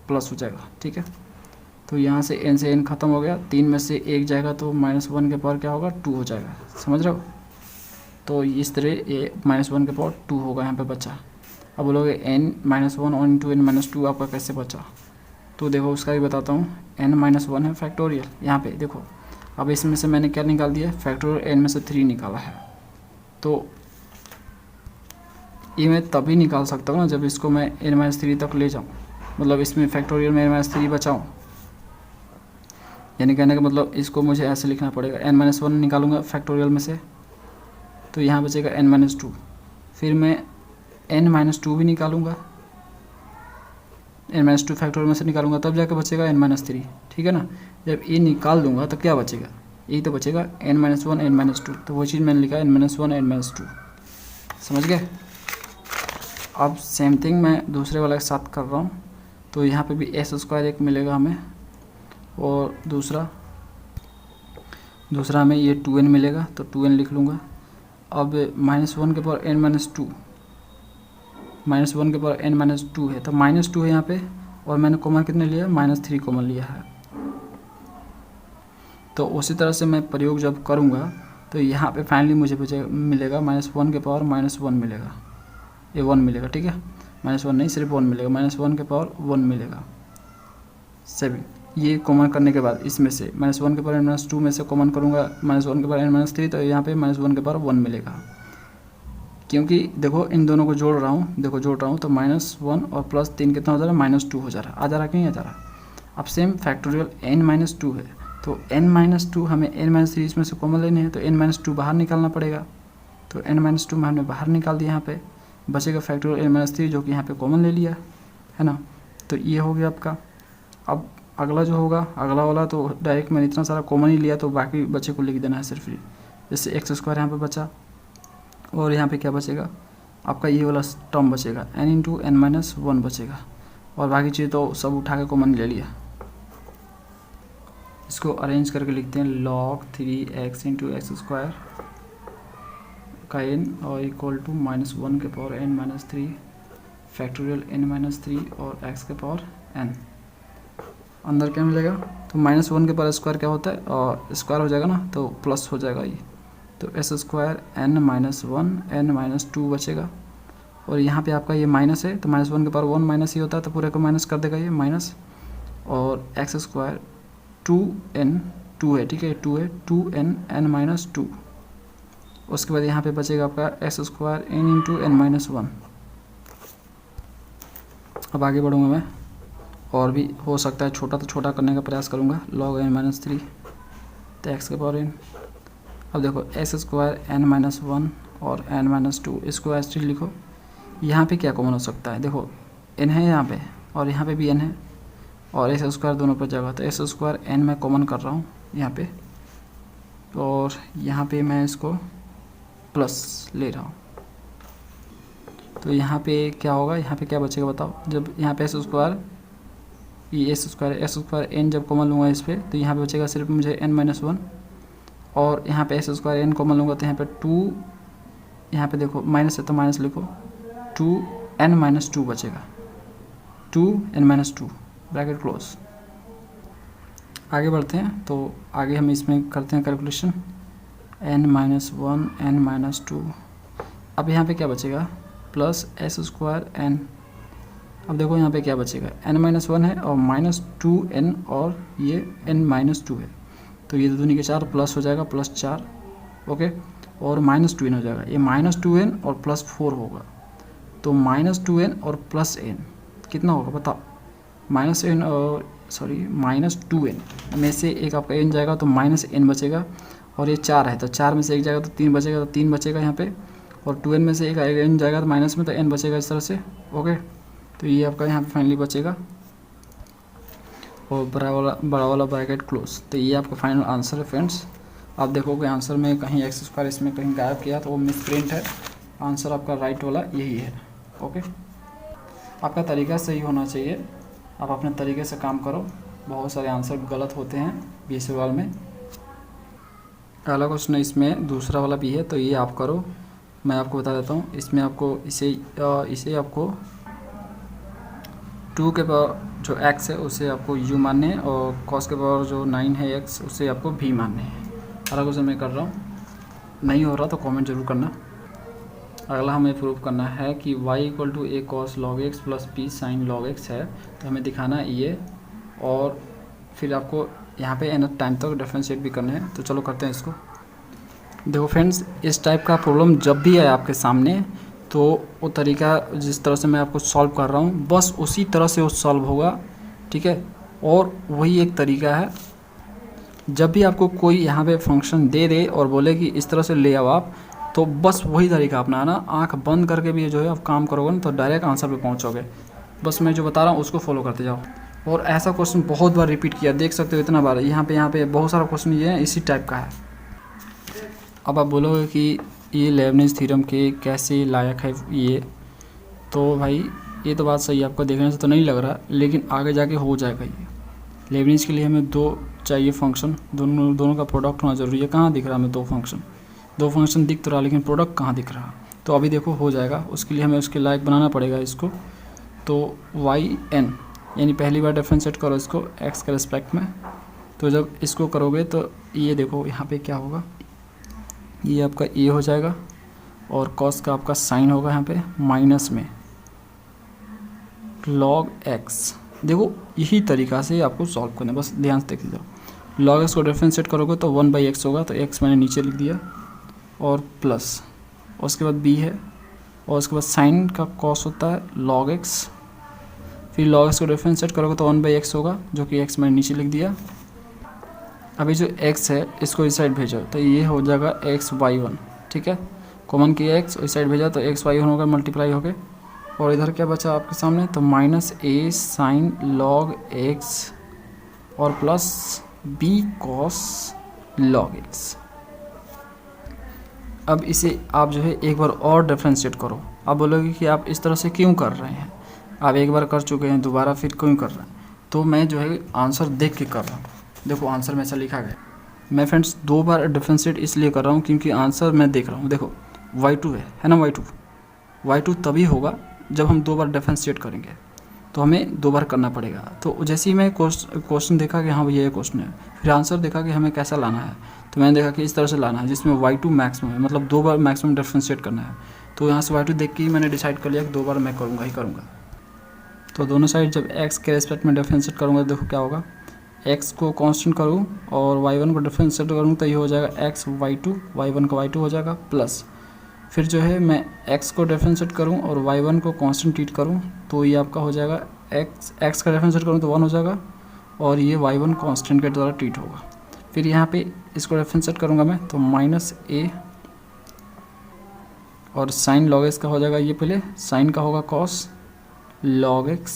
प्लस हो जाएगा, ठीक है। तो यहाँ से n से n ख़त्म हो गया, 3 में से 1 जाएगा तो -1 के पावर क्या होगा, 2 हो जाएगा, समझ रहे हो। तो इस तरह ये -1 के पावर 2 होगा यहाँ पे बचा। अब बोलोगे n-1 और इंटू n-2 आपका कैसे बचा, तो देखो उसका भी बताता हूँ। n-1 है फैक्टोरियल, यहाँ पे देखो, अब इसमें से मैंने क्या निकाल दिया, फैक्टोरियल n में से 3 निकाला है। तो ये मैं तभी निकाल सकता हूँ ना जब इसको मैं n-3 तक ले जाऊँ, मतलब इसमें फैक्टोरियल में n-3 बचाऊँ, यानी कहने का मतलब इसको मुझे ऐसे लिखना पड़ेगा। n-1 निकालूंगा फैक्टोरियल में से, तो यहाँ बचेगा n-2, फिर मैं n-2 भी निकालूंगा, n-2 फैक्टोरियल में से निकालूंगा, तब जाकर बचेगा n-3, ठीक है ना। जब ये निकाल दूंगा तो क्या बचेगा, यही तो बचेगा n-1 n-2, तो वो चीज़ मैंने लिखा n-1 n-2, समझ गए। अब सेम थिंग मैं दूसरे वाला के साथ कर रहा हूँ, तो यहाँ पे भी एस स्क्वायर एक मिलेगा हमें, और दूसरा हमें ये 2n मिलेगा, तो 2n लिख लूँगा। अब -1 के पावर n-2, -1 के पावर n-2 है, तो -2 है यहाँ पे, और मैंने कॉमन कितने लिया है, -3 कॉमन लिया है। तो उसी तरह से मैं प्रयोग जब करूँगा तो यहाँ पे फाइनली मुझे मिलेगा -1 के पावर -1 मिलेगा, ये 1 मिलेगा, ठीक है, -1 नहीं सिर्फ 1 मिलेगा, -1 के पावर 1 मिलेगा। 7 ये कॉमन करने के बाद इसमें से -1 के पावर n-2 में से कॉमन करूँगा -1 के पावर n-3, तो यहाँ पे -1 के पावर 1 मिलेगा। क्योंकि देखो इन दोनों को जोड़ रहा हूँ, देखो जोड़ रहा हूँ, तो -1 और +3 कितना हो जा रहा है, -2 हो जा रहा है, आ जा रहा है कि नहीं आ जा रहा। अब सेम फैक्टोरियल n-2 है, तो n-2 हमें n-3 इसमें से कॉमन लेने हैं, तो n-2 बाहर निकालना पड़ेगा। तो n-2 में हमने बाहर निकाल दिया, यहाँ पे बचेगा फैक्टोरियल n-3 जो कि यहाँ पे कॉमन ले लिया है ना। तो ये हो गया आपका। अब अगला जो होगा, अगला वाला तो डायरेक्ट मैंने इतना सारा कॉमन ही लिया, तो बाकी बच्चे को लिख देना है सिर्फ। जैसे एक्स स्क्वायर यहाँ पे बचा, और यहाँ पे क्या बचेगा आपका, ये वाला टर्म बचेगा n इंटू n-1 बचेगा, और बाकी चीज़ तो सब उठा के कॉमन ले लिया। इसको अरेंज करके लिखते हैं log 3x into x square का n और इक्वल टू -1 के पावर n-3 फैक्टोरियल n-3 और x के पावर n। अंदर क्या मिलेगा, तो -1 के पावर स्क्वायर क्या होता है, और स्क्वायर हो जाएगा ना, तो प्लस हो जाएगा ये, तो एस स्क्वायर n-1 n-2 बचेगा। और यहाँ पे आपका ये माइनस है, तो -1 के पावर 1 माइनस ही होता है, तो पूरे को माइनस कर देगा ये माइनस, और एक्स स्क्वायर 2n 2 है, ठीक है, 2 है, 2n n-2। उसके बाद यहाँ पे बचेगा आपका x square n into n-1। अब आगे बढ़ूँगा मैं, और भी हो सकता है छोटा, तो छोटा करने का प्रयास करूँगा। log n-3 तो x के पावर n। अब देखो एक्स स्क्वायर n-1 और n-2 इसको ऐसे लिखो। यहाँ पे क्या कॉमन हो सकता है, देखो n है यहाँ पे और यहाँ पे भी n है और एक्स स्क्वायर दोनों पर जगह, तो एक्स स्क्वायर n मैं कॉमन कर रहा हूँ यहाँ पे, और यहाँ पे मैं इसको प्लस ले रहा हूँ। तो यहाँ पे क्या होगा, यहाँ पे क्या बचेगा बताओ, जब यहाँ पे एक्स स्क्वायर n जब कॉमन लूँगा इस पर, तो यहाँ पे बचेगा सिर्फ मुझे n-1, और यहाँ पे एक्स स्क्वायर n कॉमन लूँगा तो यहाँ पे 2, यहाँ पे देखो माइनस है तो माइनस लिखो, 2n-2 बचेगा, 2n-2 ब्रैकेट क्लोज। आगे बढ़ते हैं, तो आगे हम इसमें करते हैं कैलकुलेशन, n-1 n-2। अब यहाँ पे क्या बचेगा, प्लस एक्स स्क्वायर n। अब देखो यहाँ पे क्या बचेगा, n-1 है और -2n और ये n-2 है, तो ये दूनी के 4 प्लस हो जाएगा, +4 ओके, और -2n हो जाएगा, ये -2n और +4 होगा, तो -2n और +n कितना होगा बताओ, -n और -2n में से एक आपका n जाएगा तो -n बचेगा, और ये 4 है तो 4 में से एक जाएगा तो 3 बचेगा, तो 3 बचेगा यहाँ पे, और 2n में से एक n जाएगा तो माइनस में, तो n बचेगा इस तरह से ओके। तो ये आपका यहाँ पे फाइनली बचेगा, और बड़ा वाला ब्रैकेट क्लोज। तो ये आपका फाइनल आंसर है फ्रेंड्स। आप देखोगे आंसर में कहीं एक्स स्क्वायर इसमें कहीं गायब किया तो वो मिसप्रिंट है, आंसर आपका राइट वाला यही है ओके। आपका तरीका सही होना चाहिए, आप अपने तरीके से काम करो, बहुत सारे आंसर गलत होते हैं बीस सवाल में। अगला क्वेश्चन इसमें दूसरा वाला भी है, तो ये आप करो, मैं आपको बता देता हूँ। इसमें आपको इसे आपको 2 के पावर जो x है उसे आपको u मानने हैं, और cos के पावर जो 9 है x उसे आपको v मानने हैं। अगला क्वेश्चन मैं कर रहा हूँ, नहीं हो रहा तो कमेंट जरूर करना। अगला हमें प्रूव करना है कि y = a cos log x + b sin log x है, तो हमें दिखाना है ये, और फिर आपको यहाँ पे n टाइम तक डिफरेंशिएट भी करना है। तो चलो करते हैं इसको। देखो फ्रेंड्स, इस टाइप का प्रॉब्लम जब भी आए आपके सामने, तो वो तरीका जिस तरह से मैं आपको सॉल्व कर रहा हूँ बस उसी तरह से वो सॉल्व होगा, ठीक है। और वही एक तरीका है, जब भी आपको कोई यहाँ पे फंक्शन दे दे और बोले कि इस तरह से ले आओ आप, तो बस वही तरीका अपनाना, आंख बंद करके भी जो है आप काम करोगे ना तो डायरेक्ट आंसर पे पहुँचोगे। बस मैं जो बता रहा हूँ उसको फॉलो करते जाओ। और ऐसा क्वेश्चन बहुत बार रिपीट किया, देख सकते हो इतना बार, यहाँ पे बहुत सारा क्वेश्चन ये है इसी टाइप का है। अब आप बोलोगे कि ये लेibniz थ्योरम के कैसे लायक है ये, तो भाई ये तो बात सही है, आपको देखने से तो नहीं लग रहा, लेकिन आगे जाके हो जाएगा ये। लेibniz के लिए हमें 2 चाहिए फंक्शन, दोनों का प्रोडक्ट होना जरूरी है। कहाँ दिख रहा है हमें 2 फंक्शन दिख तो रहा, लेकिन प्रोडक्ट कहाँ दिख रहा, तो अभी देखो हो जाएगा। उसके लिए हमें उसके लायक बनाना पड़ेगा इसको। तो yn यानी पहली बार डिफरेंशिएट करो इसको x के रिस्पेक्ट में, तो जब इसको करोगे तो ये देखो यहाँ पे क्या होगा, ये आपका a हो जाएगा, और cos का आपका साइन होगा यहाँ पे माइनस में log x। देखो यही तरीका से आपको सॉल्व करना है, बस ध्यान से देख लीजिए। log x को डिफरेंशिएट करोगे तो 1/x होगा, तो x मैंने नीचे लिख दिया, और प्लस उसके बाद b है, और उसके बाद साइन का cos होता है log x, फिर log x को डिफरेंशिएट करोगे तो 1/x होगा, जो कि x मैंने नीचे लिख दिया। अभी जो x है इसको इस साइड भेजो तो ये हो जाएगा xy1, ठीक है। कॉमन किया x इस साइड भेजा तो xy1 होगा मल्टीप्लाई हो गए, और इधर क्या बचा आपके सामने, तो -a sin log x और plus b cos log x। अब इसे आप जो है एक बार और डिफरेंशिएट करो। आप बोलोगे कि आप इस तरह से क्यों कर रहे हैं, आप एक बार कर चुके हैं, दोबारा फिर क्यों कर रहे हैं, तो मैं जो है आंसर देख के कर रहा हूँ। देखो आंसर में ऐसा लिखा गया, मैं फ्रेंड्स 2 बार डिफरेंशिएट इसलिए कर रहा हूँ क्योंकि आंसर मैं देख रहा हूँ। देखो y2 है ना, y2 तभी होगा जब हम 2 बार डिफरेंशिएट करेंगे, तो हमें 2 बार करना पड़ेगा। तो जैसे ही मैं क्वेश्चन देखा कि हाँ भैया ये क्वेश्चन है, फिर आंसर देखा कि हमें कैसा लाना है, तो मैंने देखा कि इस तरह से लाना है जिसमें y2 मैक्सिमम है, मतलब 2 बार मैक्सिमम डिफरेंशिएट करना है। तो यहाँ से y2 देख के ही मैंने डिसाइड कर लिया कि 2 बार मैं करूँगा ही करूँगा। तो दोनों साइड जब x के रेस्पेक्ट में डिफरेंशिएट करूँगा, देखो क्या होगा, x को कांस्टेंट करूँ और y1 को डिफरेंशिएट करूँ तो ये हो जाएगा x y2, y1 का y2 हो जाएगा, प्लस फिर जो है मैं x को डिफरेंशिएट करूँ और y1 को कांस्टेंट ट्रीट करूँ तो ये आपका हो जाएगा x का डिफरेंशिएट करूँ तो 1 हो जाएगा और ये y1 कांस्टेंट के द्वारा ट्रीट होगा। फिर यहाँ पे इसको डिफरेंशिएट करूँगा मैं तो -a और साइन log x का हो जाएगा, ये पहले साइन का होगा cos log x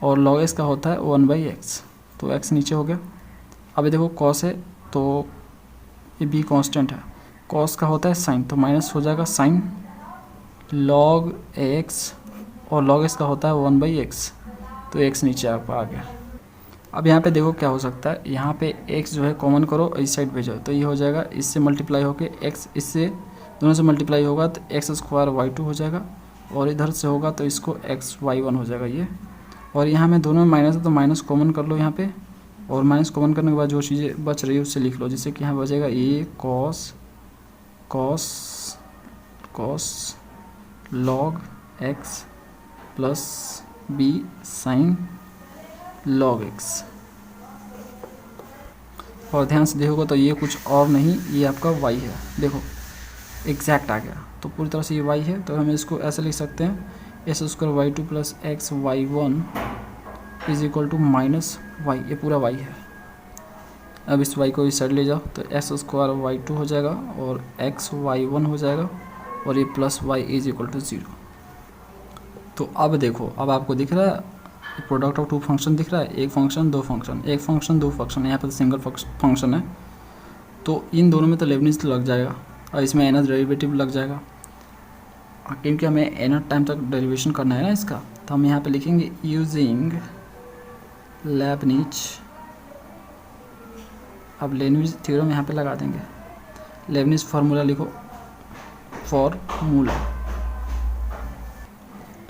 और log x का होता है 1/x, तो x नीचे हो गया। अभी देखो cos है तो ये b कांस्टेंट है, cos का होता है साइन तो माइनस हो जाएगा साइन log x और log x का होता है 1/x, तो x नीचे आ गया। अब यहाँ पे देखो क्या हो सकता है, यहाँ पे x जो है कॉमन करो इस साइड पे जाओ तो ये हो जाएगा, इससे मल्टीप्लाई होके x इससे दोनों से मल्टीप्लाई होगा तो x² y2 हो जाएगा और इधर से होगा तो इसको x y1 हो जाएगा ये। और यहाँ में दोनों में माइनस है तो माइनस कॉमन कर लो यहाँ पे और माइनस कॉमन करने के बाद जो चीज़ें बच रही है उससे लिख लो, जैसे कि यहाँ बचेगा a cos log x plus b sin log x। और ध्यान से देखोगे तो ये कुछ और नहीं, ये आपका y है, देखो एग्जैक्ट आ गया। तो पूरी तरह से ये y है तो हम इसको ऐसे लिख सकते हैं s² y2 plus x y1 is equal to minus y, ये पूरा y है। अब इस y को इस साइड ले जाओ तो s² y2 हो जाएगा और x y1 हो जाएगा और ये plus y is equal to 0। तो अब देखो, अब आपको दिख रहा है प्रोडक्ट ऑफ टू फंक्शन दिख रहा है, एक फंक्शन दो फंक्शन, एक फंक्शन दो फंक्शन, यहाँ पर सिंगल फंक्शन है तो इन दोनों में तो लेबनिज़ लग जाएगा और इसमें nth डेरिवेटिव लग जाएगा, क्योंकि हमें nth टाइम तक डेरिवेशन करना है ना इसका। तो हम यहाँ पे लिखेंगे यूजिंग लेबनिज़, अब लेबनिज़ थ्योरम यहाँ पे लगा देंगे, लेबनिज़ फार्मूला लिखो, फार्मूला,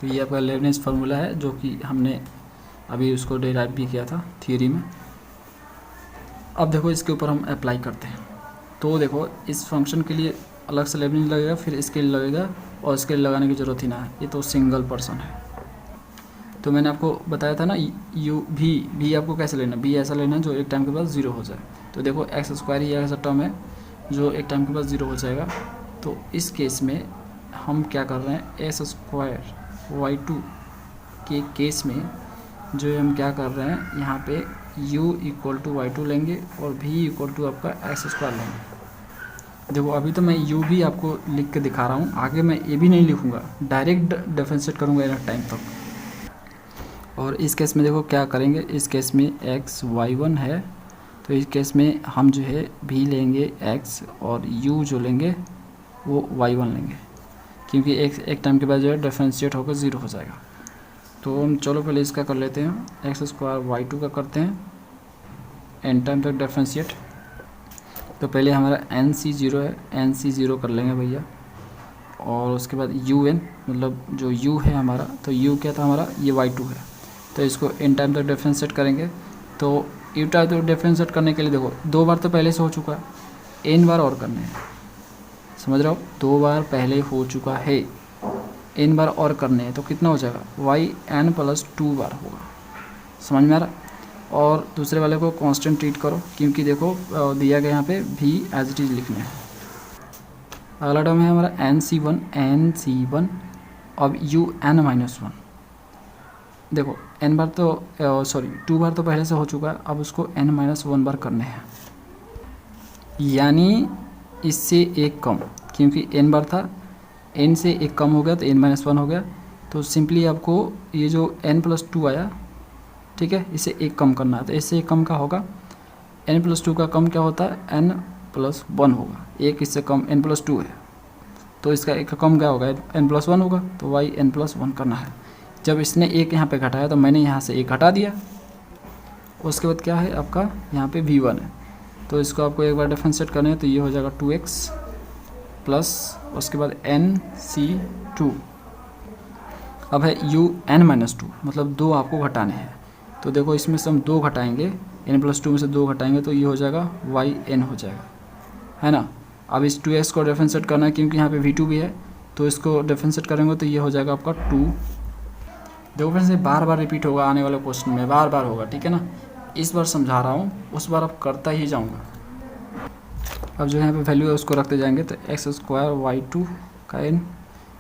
तो ये आपका लेबनिज़ फार्मूला है जो कि हमने अभी उसको डेराइव भी किया था थियरी में। अब देखो इसके ऊपर हम अप्लाई करते हैं तो देखो इस फंक्शन के लिए अलग से लेबनिज़ लगेगा, फिर इसके लिए लगेगा और इसके लिए लगाने की ज़रूरत ही ना है, ये तो सिंगल पर्सन है। तो मैंने आपको बताया था ना यू भी आपको कैसे लेना, भी ऐसा लेना जो एक टाइम के बाद 0 हो जाए। तो देखो x² ही ऐसा टर्म है जो एक टाइम के बाद 0 हो जाएगा। तो इस केस में हम क्या कर रहे हैं, s² y2 के केस में जो हम क्या कर रहे हैं, यहाँ पे u इक्वल टू y2 लेंगे और v इक्वल टू आपका x² लेंगे। देखो अभी तो मैं u भी आपको लिख के दिखा रहा हूँ, आगे मैं ये भी नहीं लिखूँगा, डायरेक्ट डिफरेंशिएट करूँगा इनर टाइम तक। और इस केस में देखो क्या करेंगे, इस केस में x y1 है तो इस केस में हम जो है v लेंगे x और u जो लेंगे वो y1 लेंगे, क्योंकि एक टाइम के बाद जो है डिफरेंशिएट होकर 0 हो जाएगा। तो हम चलो पहले इसका कर लेते हैं, x² y2 का करते हैं n टाइम तक डिफरेंशिएट। तो पहले हमारा nc0 है, nc0 कर लेंगे भैया, और उसके बाद un मतलब जो u है हमारा, तो u क्या था हमारा, ये y2 है, तो इसको n टाइम तक डिफरेंशिएट करेंगे। तो u टाइम तक डिफरेंशिएट करने के लिए देखो 2 बार तो पहले से हो चुका है, n बार और करने हैं, समझ रहे हो, 2 बार पहले हो चुका है, n बार और करने हैं, तो कितना हो जाएगा yn प्लस 2 बार होगा, समझ में आ रहा। और दूसरे वाले को कांस्टेंट ट्रीट करो, क्योंकि देखो दिया गया यहाँ पे भी एज इट इज़ लिखना है। अगला टर्म है हमारा nc1 अब un-1, देखो n बार तो 2 बार तो पहले से हो चुका है, अब उसको n-1 बार करने हैं, यानी इससे एक कम, क्योंकि n बार था, n से एक कम हो गया तो n-1 हो गया। तो सिंपली आपको ये जो n+2 आया, ठीक है, इसे एक कम करना है, तो इससे एक कम का होगा n+2 का कम क्या होता है, n+1 होगा, एक इससे कम n+2 है तो इसका एक का कम क्या होगा, n+1 होगा, तो y n+1 करना है। जब इसने एक यहाँ पे घटाया तो मैंने यहाँ से एक घटा दिया, उसके बाद क्या है आपका यहाँ पे v1 है, तो इसको आपको एक बार डिफरेंशिएट करना है, तो ये हो जाएगा 2x प्लस उसके बाद nc2, अब है un-2 मतलब 2 आपको घटाने हैं। तो देखो इसमें से हम 2 घटाएंगे, n+2 में से 2 घटाएंगे तो ये हो जाएगा yn हो जाएगा, है ना। अब इस 2x को डिफरेंशिएट करना है, क्योंकि यहाँ पे v2 भी है, तो इसको डिफरेंशिएट करेंगे तो ये हो जाएगा आपका 2। देखो फ्रेंड्स, ये बार बार रिपीट होगा आने वाले क्वेश्चन में, बार बार होगा, ठीक है ना। इस बार समझा रहा हूँ, उस बार आप करता ही जाऊँगा। अब जो यहाँ पे वैल्यू है उसको रखते जाएंगे, तो एक्स स्क्वायर वाई टू का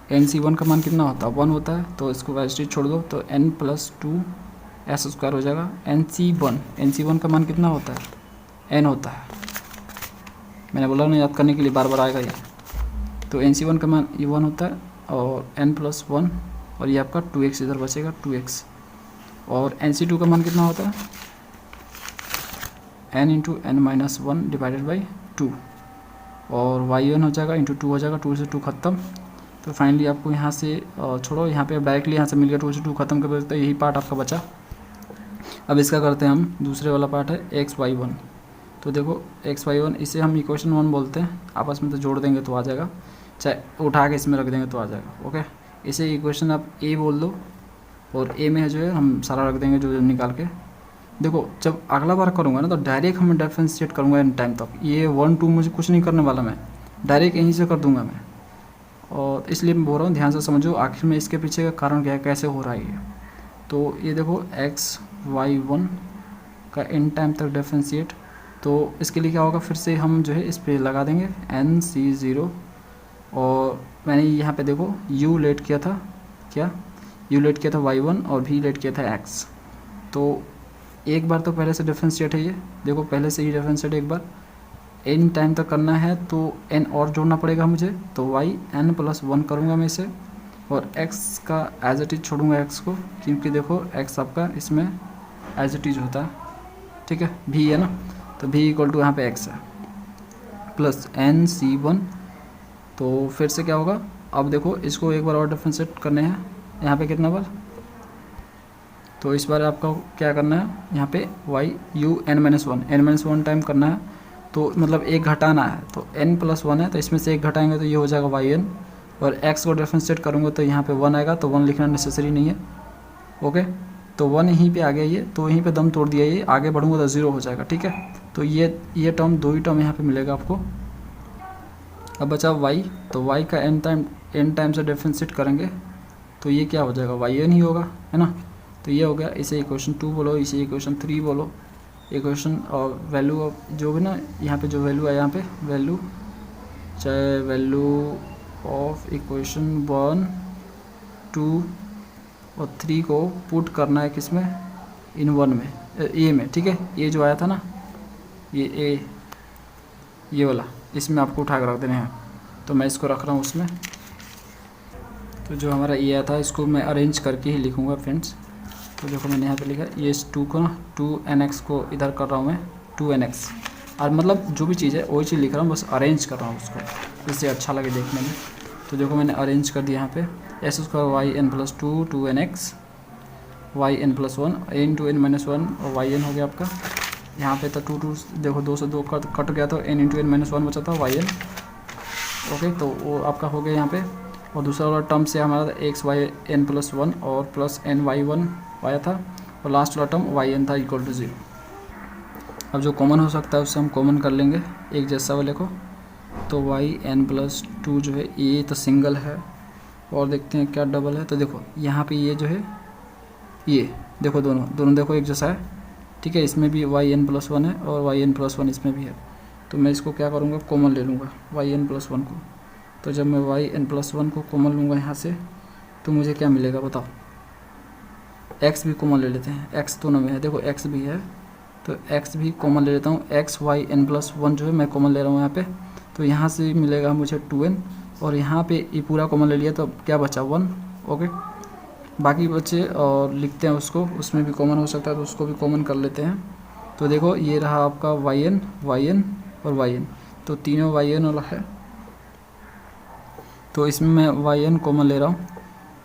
एन सी वन का मान कितना होता है, 1 होता है, तो इसको वैसे छोड़ दो, तो n plus two S square हो जाएगा। एन सी वन का मान कितना होता है, n होता है, मैंने बोला ना याद करने के लिए, बार बार आएगा ये। तो एन सी वन का मान ये 1 होता है, और n प्लस 1, और ये आपका 2x इधर बचेगा 2x। और एन सी टू का मान कितना होता है, n into n minus 1 divided by 2, और वाई वन हो जाएगा इंटू 2 हो जाएगा, 2 से 2 खत्म। तो फाइनली आपको यहाँ से छोड़ो, यहाँ पे अब डायरेक्टली यहाँ से मिल गया, 2 से 2 खत्म कर देते, यही पार्ट आपका बचा। अब इसका करते हैं हम, दूसरे वाला पार्ट है एक्स वाई वन। तो देखो एक्स वाई वन, इसे हम इक्वेशन 1 बोलते हैं, आपस में तो जोड़ देंगे तो आ जाएगा, चाहे उठा के इसमें रख देंगे तो आ जाएगा। ओके, इसे इक्वेशन आप ए बोल दो, और ए में जो है हम सारा रख देंगे जो निकाल के। देखो जब अगला बार करूँगा ना, तो डायरेक्ट हम डिफरेंशिएट करूँगा इन टाइम तक, ये 1 2 मुझे कुछ नहीं करने वाला, मैं डायरेक्ट यहीं से कर दूँगा मैं। और इसलिए मैं बोल रहा हूँ ध्यान से समझो आखिर में इसके पीछे का कारण क्या है, कैसे हो रहा है ये। तो ये देखो एक्स वाई वन का इन टाइम तक डिफरेंशिएट, तो इसके लिए क्या होगा, फिर से हम जो है इस पर लगा देंगे एन सी ज़ीरो, और मैंने यहाँ पे देखो u लेट किया था, क्या u लेट किया था y1 और v लेट किया था x। तो एक बार तो पहले से डिफरेंशिएट है ये, देखो पहले से ही डिफरेंशिएट एक बार, n टाइम तक करना है तो n और जोड़ना पड़ेगा मुझे, तो y n प्लस 1 करूँगा मैं इसे, और x का एज इट इज छोड़ूंगा x को, क्योंकि देखो x आपका इसमें एज इट इज होता है, ठीक है, v है ना, तो v इक्वल टू यहाँ पे x है, प्लस एन सी वन। तो फिर से क्या होगा, अब देखो इसको एक बार और डिफरेंशिएट करने हैं, यहाँ पे कितना बार, तो इस बार आपका क्या करना है, यहाँ पे y u n-1 टाइम करना है, तो मतलब एक घटाना है, तो n प्लस 1 है, तो इसमें से एक घटाएंगे तो ये हो जाएगा y n, और x को डिफरेंशिएट करूँगा तो यहाँ पे 1 आएगा, तो 1 लिखना नेसेसरी नहीं है। ओके, तो 1 यहीं पे आ गया ये, तो यहीं पे दम तोड़ दिया ये, आगे बढ़ूँगा तो 0 हो जाएगा, ठीक है। तो ये टर्म, दो ही टर्म यहाँ पे मिलेगा आपको। अब बचा y, तो y का n टाइम से डिफरेंशिएट करेंगे तो ये क्या हो जाएगा, y n ही होगा, है ना। तो ये हो गया, इसे इक्वेशन 2 बोलो, इसे इक्वेशन 3 बोलो, इक्वेशन और वैल्यू जो भी ना, यहाँ पे जो वैल्यू है, यहाँ पे वैल्यू, चाहे वैल्यू ऑफ इक्वेशन 1 2 और 3 को पुट करना है किसमें, इन 1 में, ए में, ठीक है। ये जो आया था ना, ये ए, ये वाला, इसमें आपको उठा कर रख देने हैं, तो मैं इसको रख रहा हूँ उसमें। तो जो हमारा ए आया था इसको मैं अरेंज करके ही लिखूँगा फ्रेंड्स। तो देखो मैंने यहाँ पे लिखा ये 2 को ना, 2nx को इधर कर रहा हूँ मैं, 2nx, और मतलब जो भी चीज़ है वही चीज़ लिख रहा हूँ, बस अरेंज कर रहा हूँ उसको, इससे अच्छा लगे देखने में। तो देखो मैंने अरेंज कर दिया यहाँ पे, s square y n plus 2n y n plus 1 n to n minus 1, और वाई एन हो गया आपका। यहाँ पे था 2 देखो 2 से 2 कट गया, तो n इंटू एन माइनस 1 बचा था वाई एन। ओके, तो वो आपका हो गया यहाँ पे। और दूसरा वाला टर्म से हमारा एक्स वाई एन प्लस 1 और प्लस एन वाई 1 आया था, और लास्ट वाला टर्म वाई एन था इक्वल टू 0। अब जो कॉमन हो सकता है उससे हम कॉमन कर लेंगे एक जैसा वाले को, तो वाई एन प्लस 2 जो है ये तो सिंगल है, और देखते हैं क्या डबल है। तो देखो यहाँ पे ये जो है, ये देखो दोनों देखो एक जैसा है, ठीक है। इसमें भी वाई एन प्लस 1 है और वाई एन प्लस 1 इसमें भी है, तो मैं इसको क्या करूँगा, कॉमन ले लूँगा वाई एन प्लस 1 को। तो जब मैं वाई एन प्लस 1 को कॉमन लूँगा यहाँ से, तो मुझे क्या मिलेगा बताओ, x भी कॉमन ले लेते हैं, x दोनों में है, देखो x भी है, तो x भी कॉमन ले लेता हूँ, एक्स वाई एन प्लस 1 जो है मैं कॉमन ले रहा हूँ यहाँ पे, तो यहाँ से मिलेगा मुझे 2n, और यहाँ पे ये पूरा कॉमन ले लिया, तो क्या बचा 1। ओके, बाकी बचे और लिखते हैं उसको, उसमें भी कॉमन हो सकता है तो उसको भी कॉमन कर लेते हैं। तो देखो ये रहा आपका वाई एन और वाई एन, तो तीनों वाई एन वाला है, तो इसमें मैं वाई एन कॉमन ले रहा हूँ,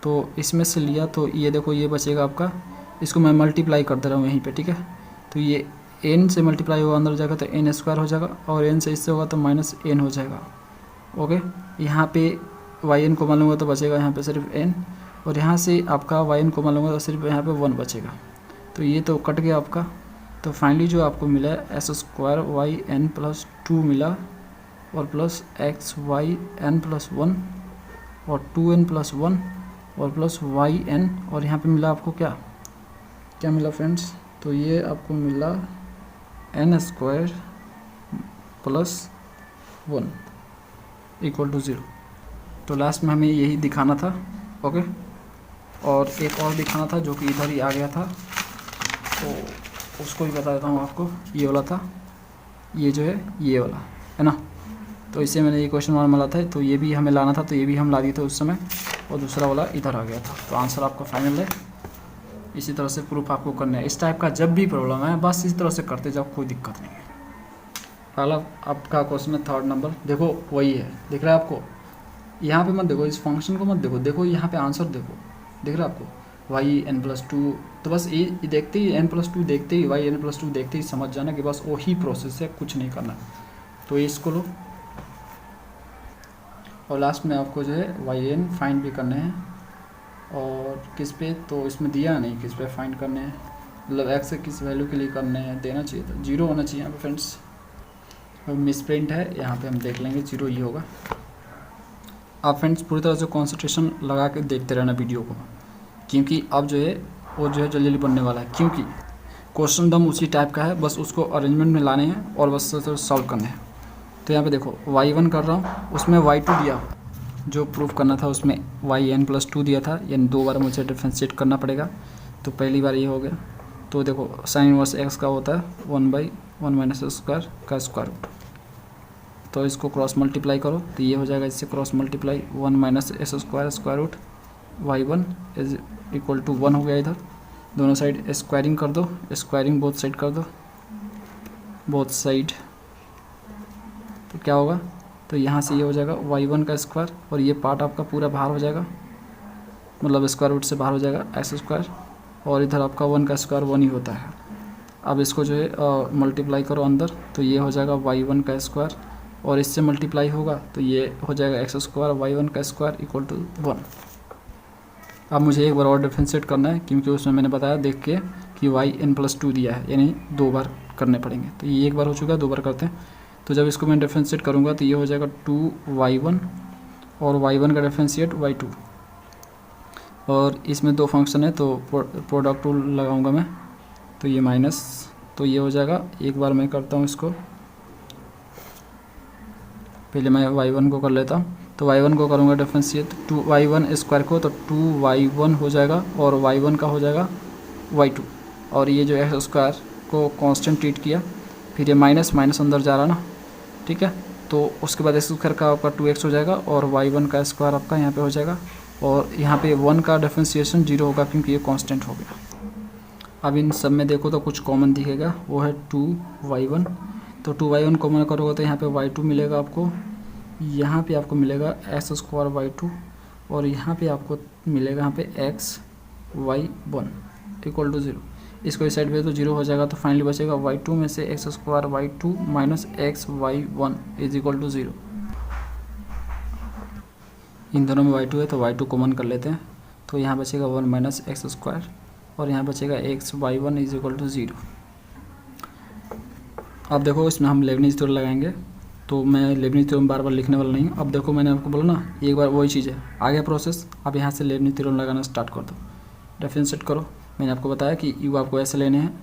तो इसमें से लिया, तो ये देखो ये बचेगा आपका, इसको मैं मल्टीप्लाई कर दे रहा हूँ यहीं पे, ठीक है। तो ये n से मल्टीप्लाई होगा अंदर जाएगा तो n स्क्वायर हो जाएगा, और n से इससे होगा तो माइनस n हो जाएगा। ओके, यहाँ पे वाई एन को मान लूँगा तो बचेगा यहाँ पे सिर्फ n, और यहाँ से आपका वाई एन को मान लूँगा तो सिर्फ यहाँ पे 1 बचेगा, तो ये तो कट गया आपका। तो फाइनली जो आपको मिला है s square y n plus 2 मिला, और plus x y n plus 1 और 2n प्लस 1 और प्लस वाई एन, और यहाँ पे मिला आपको क्या मिला फ्रेंड्स, तो ये आपको मिला n square plus 1 equal to 0। तो लास्ट में हमें यही दिखाना था। ओके, और एक और दिखाना था जो कि इधर ही आ गया था, तो उसको भी बता देता हूँ आपको। ये वाला था, ये जो है ये वाला है ना, तो इससे मैंने ये क्वेश्चन मार्क मिला था, तो ये भी हमें लाना था, तो ये भी हम ला दिए थे उस समय, और दूसरा वाला इधर आ गया था। तो आंसर आपका फाइनल है। इसी तरह से प्रूफ आपको करना है। इस टाइप का जब भी प्रॉब्लम है बस इस तरह से करते जाओ, कोई दिक्कत नहीं है। पहला आपका क्वेश्चन है 3rd नंबर, देखो वही है, दिख रहा है आपको। यहाँ पे मत देखो, इस फंक्शन को मत देखो, देखो यहाँ पे आंसर देखो, दिख रहा है आपको y n+2। तो बस ये देखते ही n+2 देखते ही y n+2 देखते ही समझ जाना कि बस वही प्रोसेस है, कुछ नहीं करना। तो ये इसको लो, और लास्ट में आपको जो है yn फाइंड भी करने हैं। और किस पे, तो इसमें दिया नहीं किस पे फाइंड करने हैं, मतलब x से किस वैल्यू के लिए करने हैं, देना चाहिए था 0 होना चाहिए यहाँ पे फ्रेंड्स। मिसप्रिंट है, यहाँ पे हम देख लेंगे 0 ही होगा। आप फ्रेंड्स पूरी तरह से कॉन्सेंट्रेशन लगा के देखते रहना वीडियो को, क्योंकि अब जो है वो जो है जल्दी जल्दी बनने वाला है, क्योंकि क्वेश्चन दम उसी टाइप का है, बस उसको अरेंजमेंट में लाने हैं और बस सॉल्व करने हैं। तो यहाँ पे देखो y1 कर रहा हूँ, उसमें y2 दिया, जो प्रूफ करना था उसमें yn+2 दिया था, यानी 2 बार मुझे डिफरेंशिएट करना पड़ेगा। तो पहली बार ये हो गया। तो देखो साइन इनवर्स x का होता है 1/1 - x² का स्क्वायर रूट। तो इसको क्रॉस मल्टीप्लाई करो तो ये हो जाएगा, इससे cross multiply 1 - x² square root y1 is equal to 1 हो गया। इधर दोनों साइड स्क्वायरिंग कर दो, स्क्वायरिंग बोथ साइड कर दो, बोथ साइड। तो क्या होगा, तो यहाँ से ये हो जाएगा y1 का स्क्वायर, और ये पार्ट आपका पूरा बाहर हो जाएगा, मतलब स्क्वायर रूट से बाहर हो जाएगा x², और इधर आपका 1 का स्क्वायर 1 ही होता है। अब इसको जो है मल्टीप्लाई करो अंदर, तो ये हो जाएगा y1 का स्क्वायर, और इससे मल्टीप्लाई होगा तो ये हो जाएगा x² y1 का स्क्वायर इक्वल टू 1। अब मुझे एक बार और डिफरेंशिएट करना है, क्योंकि उसमें मैंने बताया देख के कि yn+2 दिया है, यानी 2 बार करने पड़ेंगे। तो ये एक बार हो चुका है, 2 बार करते हैं। तो जब इसको मैं डिफरेंशिएट करूँगा तो ये हो जाएगा 2y1, और y1 का डिफरेंशिएट y2, और इसमें 2 फंक्शन है तो प्रोडक्ट रूल लगाऊंगा मैं, तो ये माइनस, तो ये हो जाएगा। एक बार मैं करता हूँ इसको, पहले मैं y1 को कर लेता हूँ। तो y1 को करूँगा डिफरेंशिएट 2y1 स्क्वायर को, तो 2y1 हो जाएगा, और y1 का हो जाएगा y2, और ये जो x स्क्वायर को कांस्टेंट ट्रीट किया, फिर ये माइनस माइनस अंदर जा रहा ना, ठीक है। तो उसके बाद x स्क्वायर का आपका 2x हो जाएगा, और y1 का स्क्वायर आपका यहाँ पे हो जाएगा, और यहाँ पे 1 का डिफरेंशिएशन 0 होगा, क्योंकि ये कांस्टेंट हो गया। अब इन सब में देखो तो कुछ कॉमन दिखेगा, वो है 2y1। तो 2y1 कॉमन करोगे तो यहाँ पे y2 मिलेगा आपको, यहाँ पे आपको मिलेगा x² y2, और यहाँ पे आपको मिलेगा यहाँ पे xy1 इक्वल टू 0। इसको इस साइड पे तो 0 हो जाएगा, तो फाइनली बचेगा y2 में से x² y2 minus xy1 is equal to 0। इन दोनों में y2 है तो y2 कॉमन कर लेते हैं, तो यहाँ बचेगा 1 - x², और यहाँ बचेगा xy1 इज इक्वल टू 0। अब देखो इसमें हम लेibniz थ्योरम लगाएंगे, तो मैं लेibniz थ्योरम बार बार लिखने वाला नहीं हूँ। अब देखो मैंने आपको बोला ना, एक बार वही चीज़ है, आ गया प्रोसेस। अब यहाँ से लेibniz थ्योरम लगाना स्टार्ट कर दो, डिफरेंशिएट करो। मैंने आपको बताया कि u आपको ऐसे लेने हैं,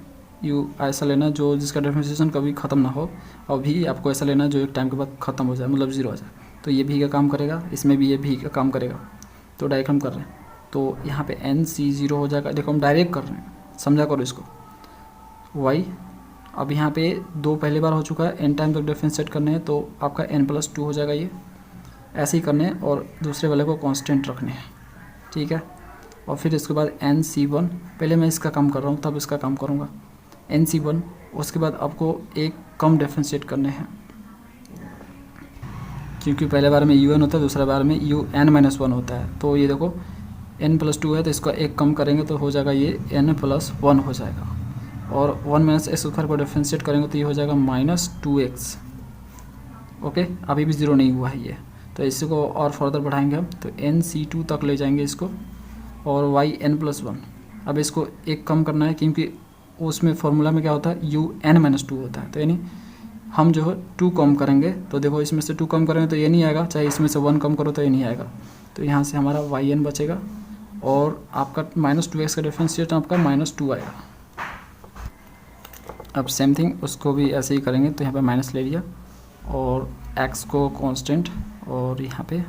u ऐसा लेना जो जिसका डिफरेंशिएशन कभी ख़त्म ना हो, और भी आपको ऐसा लेना जो एक टाइम के बाद ख़त्म हो जाए, मतलब 0 हो जाए। तो ये भी का काम करेगा, इसमें भी ये भी का काम करेगा। तो डायरेक्ट हम कर रहे हैं, तो यहाँ पे nc 0 हो जाएगा। देखो हम डायरेक्ट कर रहे हैं, समझा करो इसको। y अब यहाँ पे 2 पहली बार हो चुका है, n टाइम तक डिफरेंशिएट करने हैं, तो आपका n+2 हो जाएगा। ये ऐसे ही करने हैं, और दूसरे वाले को कांस्टेंट रखने हैं, ठीक है। और फिर इसके बाद nc1, पहले मैं इसका काम कर रहा हूँ तब इसका काम करूँगा, nc1। उसके बाद आपको एक कम डिफरेंशिएट करने हैं, क्योंकि पहले बार में un होता है, दूसरा बार में un-1 होता है। तो ये देखो n+2 है, तो इसका एक कम करेंगे तो हो जाएगा ये n+1 हो जाएगा, और 1 - x² को डिफरेंशिएट करेंगे तो ये हो जाएगा -2x। ओके, अभी भी 0 नहीं हुआ है ये, तो इसको और फर्दर बढ़ाएंगे हम, तो nc2 तक ले जाएंगे इसको, और yn+1। अब इसको एक कम करना है, क्योंकि उसमें फॉर्मूला में क्या होता है, un-2 होता है। तो यानी हम जो है 2 कम करेंगे, तो देखो इसमें से 2 कम करेंगे तो ये नहीं आएगा, चाहे इसमें से 1 कम करो तो ये नहीं आएगा। तो यहाँ से हमारा yn बचेगा, और आपका -2x का डिफरेंशिएट आपका -2 आएगा। अब सेम थिंग उसको भी ऐसे ही करेंगे, तो यहाँ पे माइनस ले लिया, और एक्स को कांस्टेंट और यहाँ पे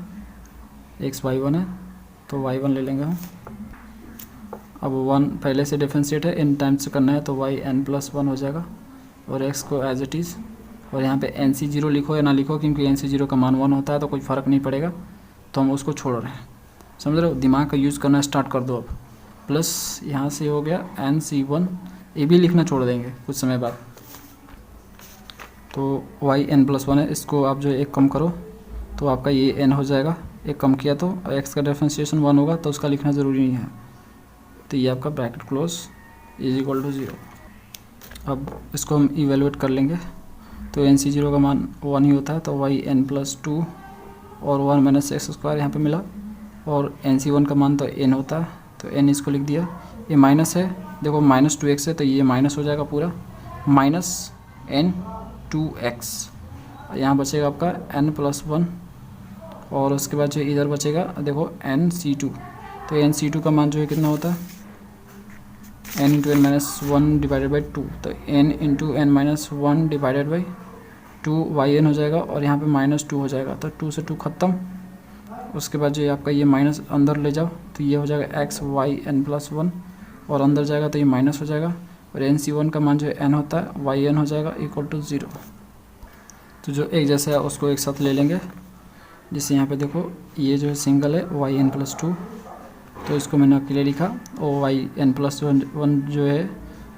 एक्स y1 है तो y1 ले लेंगे हम। अब 1 पहले से डिफरेंशिएट है, n टाइम्स करना है तो y n+1 हो जाएगा और x को एज इट इज़, और यहाँ पे NC0 लिखो या ना लिखो क्योंकि NC0 का मान 1 होता है तो कोई फ़र्क नहीं पड़ेगा, तो हम उसको छोड़ रहे हैं। समझ रहे हो, दिमाग का यूज़ करना स्टार्ट कर दो अब। प्लस यहाँ से हो गया NC1, ये भी लिखना छोड़ देंगे कुछ समय बाद। तो y n+1 है, इसको आप जो एक कम करो तो आपका ये n हो जाएगा, एक कम किया तो x का डिफरेंशिएशन 1 होगा तो उसका लिखना ज़रूरी नहीं है। तो ये आपका bracket close is equal to 0। अब इसको हम इवेलुएट कर लेंगे तो NC0 का मान 1 ही होता है तो y n+2 और 1 माइनस एक्स स्क्वायर यहाँ पर मिला, और NC1 का मान तो n होता है तो n इसको लिख दिया। ये माइनस है, देखो -2x है तो ये माइनस हो जाएगा पूरा, -n2x। यहाँ बचेगा आपका n+1 और उसके बाद जो इधर बचेगा देखो NC2, तो NC2 का मान जो है कितना होता है n into n minus 1 divided by 2, तो n into n minus 1 divided by 2 हो जाएगा और यहाँ पे -2 हो जाएगा तो 2 से 2 ख़त्म। उसके बाद जो आपका ये माइनस अंदर ले जाओ तो ये हो जाएगा x y n+1 और अंदर जाएगा तो ये माइनस हो जाएगा, और NC1 का मान जो है n होता है y n हो जाएगा इक्वल टू 0। तो जो एक जैसा है उसको एक साथ ले लेंगे, जिससे यहाँ पे देखो ये जो है सिंगल है y n+2 तो इसको मैंने अकेले लिखा, और y n+1 जो है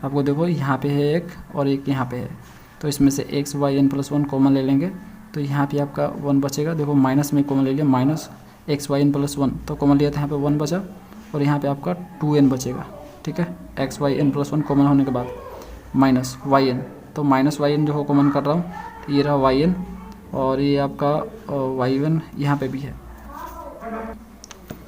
आपको देखो यहाँ पे है एक और एक यहाँ पे है, तो इसमें से x y n+1 कॉमन ले लेंगे तो यहाँ पे आपका 1 बचेगा। देखो माइनस में कॉमन ले लिया, माइनस x y n+1 तो कॉमन लिया था, यहाँ पे 1 बचा और यहाँ पे आपका 2n बचेगा। ठीक है, x y n+1 कॉमन होने के बाद माइनस yn, तो माइनस yn जो हो कॉमन कर रहा हूँ तो ये रहा yn और ये आपका y1 यहाँ पे भी है।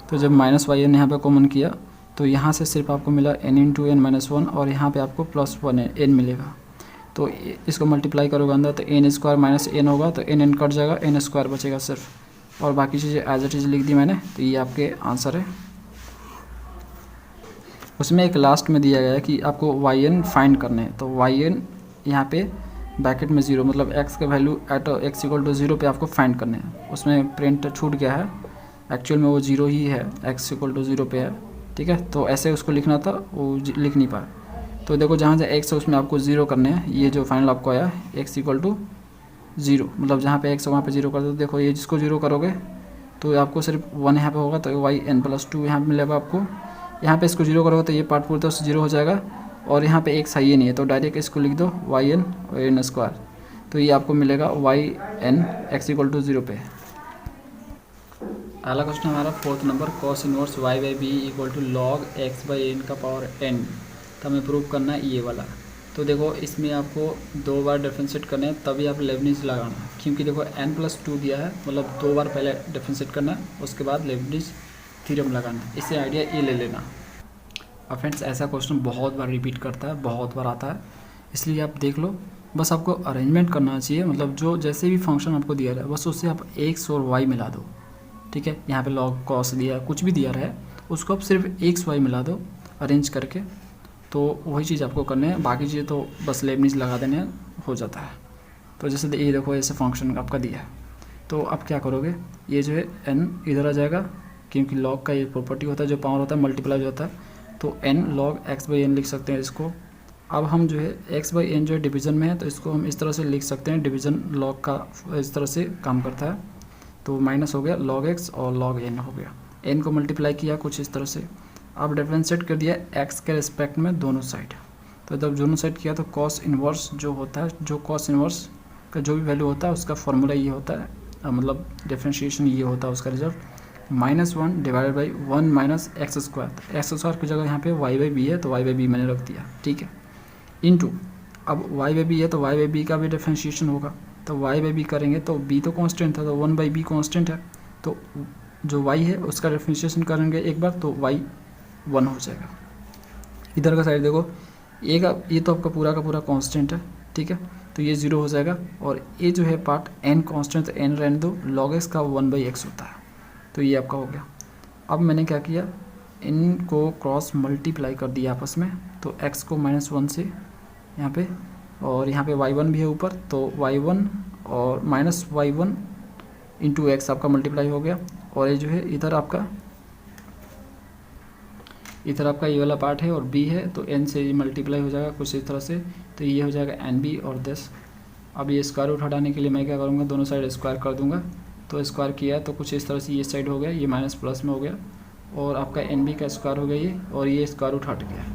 तो जब माइनस y n यहाँ पे कॉमन किया तो यहाँ से सिर्फ आपको मिला n इंटू n माइनस 1 और यहाँ पे आपको +1 n मिलेगा। तो इसको मल्टीप्लाई करोगे अंदर तो n स्क्वायर माइनस n होगा तो n कट जाएगा, n स्क्वायर बचेगा सिर्फ, और बाकी चीज़ें एज इट इज़ लिख दी मैंने। तो ये आपके आंसर है। उसमें एक लास्ट में दिया गया है कि आपको yn फाइंड करने हैं, तो yn यहाँ पे ब्रैकेट में 0 मतलब x का value at x equal to 0 पे आपको फाइंड करने हैं। उसमें प्रिंट छूट गया है, एक्चुअल में वो 0 ही है, x इक्वल टू 0 पे है। ठीक है, तो ऐसे उसको लिखना था, वो लिख नहीं पाया। तो देखो जहाँ से x है उसमें आपको 0 करने हैं, ये जो फाइनल आपको आया x इक्वल टू 0, मतलब जहाँ पे x है वहाँ पे 0 कर दो। देखो ये जिसको 0 करोगे तो आपको सिर्फ 1 यहाँ पे होगा तो y n+2 यहाँ पे मिलेगा आपको। यहाँ पे इसको 0 करोगे तो ये पार्ट पूरा 0 हो जाएगा, और यहाँ पे x है ही नहीं है तो डायरेक्ट इसको लिख दो yn और n स्क्वायर, तो ये आपको मिलेगा yn x इक्वल टू 0 पे। अगला क्वेश्चन हमारा 4th number, cos inverse y by b equal to log x by n का पावर n, तो हमें प्रूव करना है ये वाला। तो देखो इसमें आपको 2 बार डिफरेंशिएट करना है तभी आप लेibniz लगाना है, क्योंकि देखो n+2 दिया है मतलब 2 बार पहले डिफरेंशिएट करना है उसके बाद लेibniz थ्योरम लगाना है। इससे आइडिया ये ले लेना। अब फ्रेंड्स ऐसा क्वेश्चन बहुत बार रिपीट करता है, बहुत बार आता है, इसलिए आप देख लो। बस आपको अरेंजमेंट करना चाहिए, मतलब जो जैसे भी फंक्शन आपको दिया रहा है बस उससे आप x और y मिला दो। ठीक है, यहाँ पे log cos दिया कुछ भी दिया रहा है उसको आप सिर्फ x y मिला दो अरेंज करके, तो वही चीज़ आपको करने है, बाकी चीज़ें तो बस लेibniz लगा देने हो जाता है। तो जैसे ये देखो ऐसे फंक्शन आपका दिया है, तो आप क्या करोगे, ये जो है n इधर आ जाएगा क्योंकि log का ये प्रॉपर्टी होता है, जो पावर होता है मल्टीप्लाई होता है, तो n log x by n लिख सकते हैं इसको। अब हम जो है x बाई n जो है डिवीज़न में है तो इसको हम इस तरह से लिख सकते हैं, डिवीज़न log का इस तरह से काम करता है, तो माइनस हो गया log x और log n हो गया, n को मल्टीप्लाई किया कुछ इस तरह से। अब डिफरेंशिएट कर दिया x के रिस्पेक्ट में दोनों साइड, तो जब दोनों साइड किया तो cos इनवर्स जो होता है, जो cos इनवर्स का जो भी वैल्यू होता है उसका फॉर्मूला ये होता है, मतलब डिफरेंशिएशन ये होता है उसका result -1 divided by 1 minus x square. X square की जगह यहाँ पे y बाई बी है तो y बाई बी मैंने रख दिया। ठीक है, इनटू अब y बाई बी है तो y बाई बी का भी डिफरेंशिएशन होगा, तो y बाई बी करेंगे तो b तो कांस्टेंट था तो 1 बाई बी कांस्टेंट है, तो जो y है उसका डिफरेंशिएशन करेंगे एक बार तो y 1 हो जाएगा। इधर का साइड देखो ये तो आपका पूरा का पूरा कांस्टेंट है। ठीक है, तो ये 0 हो जाएगा, और ये जो है पार्ट n कांस्टेंट, तो n रहने दो, log x का 1 बाई एक्स होता है, तो ये आपका हो गया। अब मैंने क्या किया, इनको क्रॉस मल्टीप्लाई कर दिया आपस में, तो x को -1 से यहाँ पे, और यहाँ पे y1 भी है ऊपर, तो y1 और माइनस y1 इंटू एक्स आपका मल्टीप्लाई हो गया, और ये जो है इधर आपका ये वाला पार्ट है और b है, तो n से मल्टीप्लाई हो जाएगा कुछ इस तरह से, तो ये हो जाएगा nb और 10। अब ये स्क्वायर रूट हटाने के लिए मैं क्या करूँगा, दोनों साइड स्क्वायर कर दूंगा, तो स्क्वायर किया तो कुछ इस तरह से ये साइड हो गया, ये माइनस प्लस में हो गया, और आपका nb का स्क्वायर हो गया ये, और ये स्क्वायर रूट हट गया।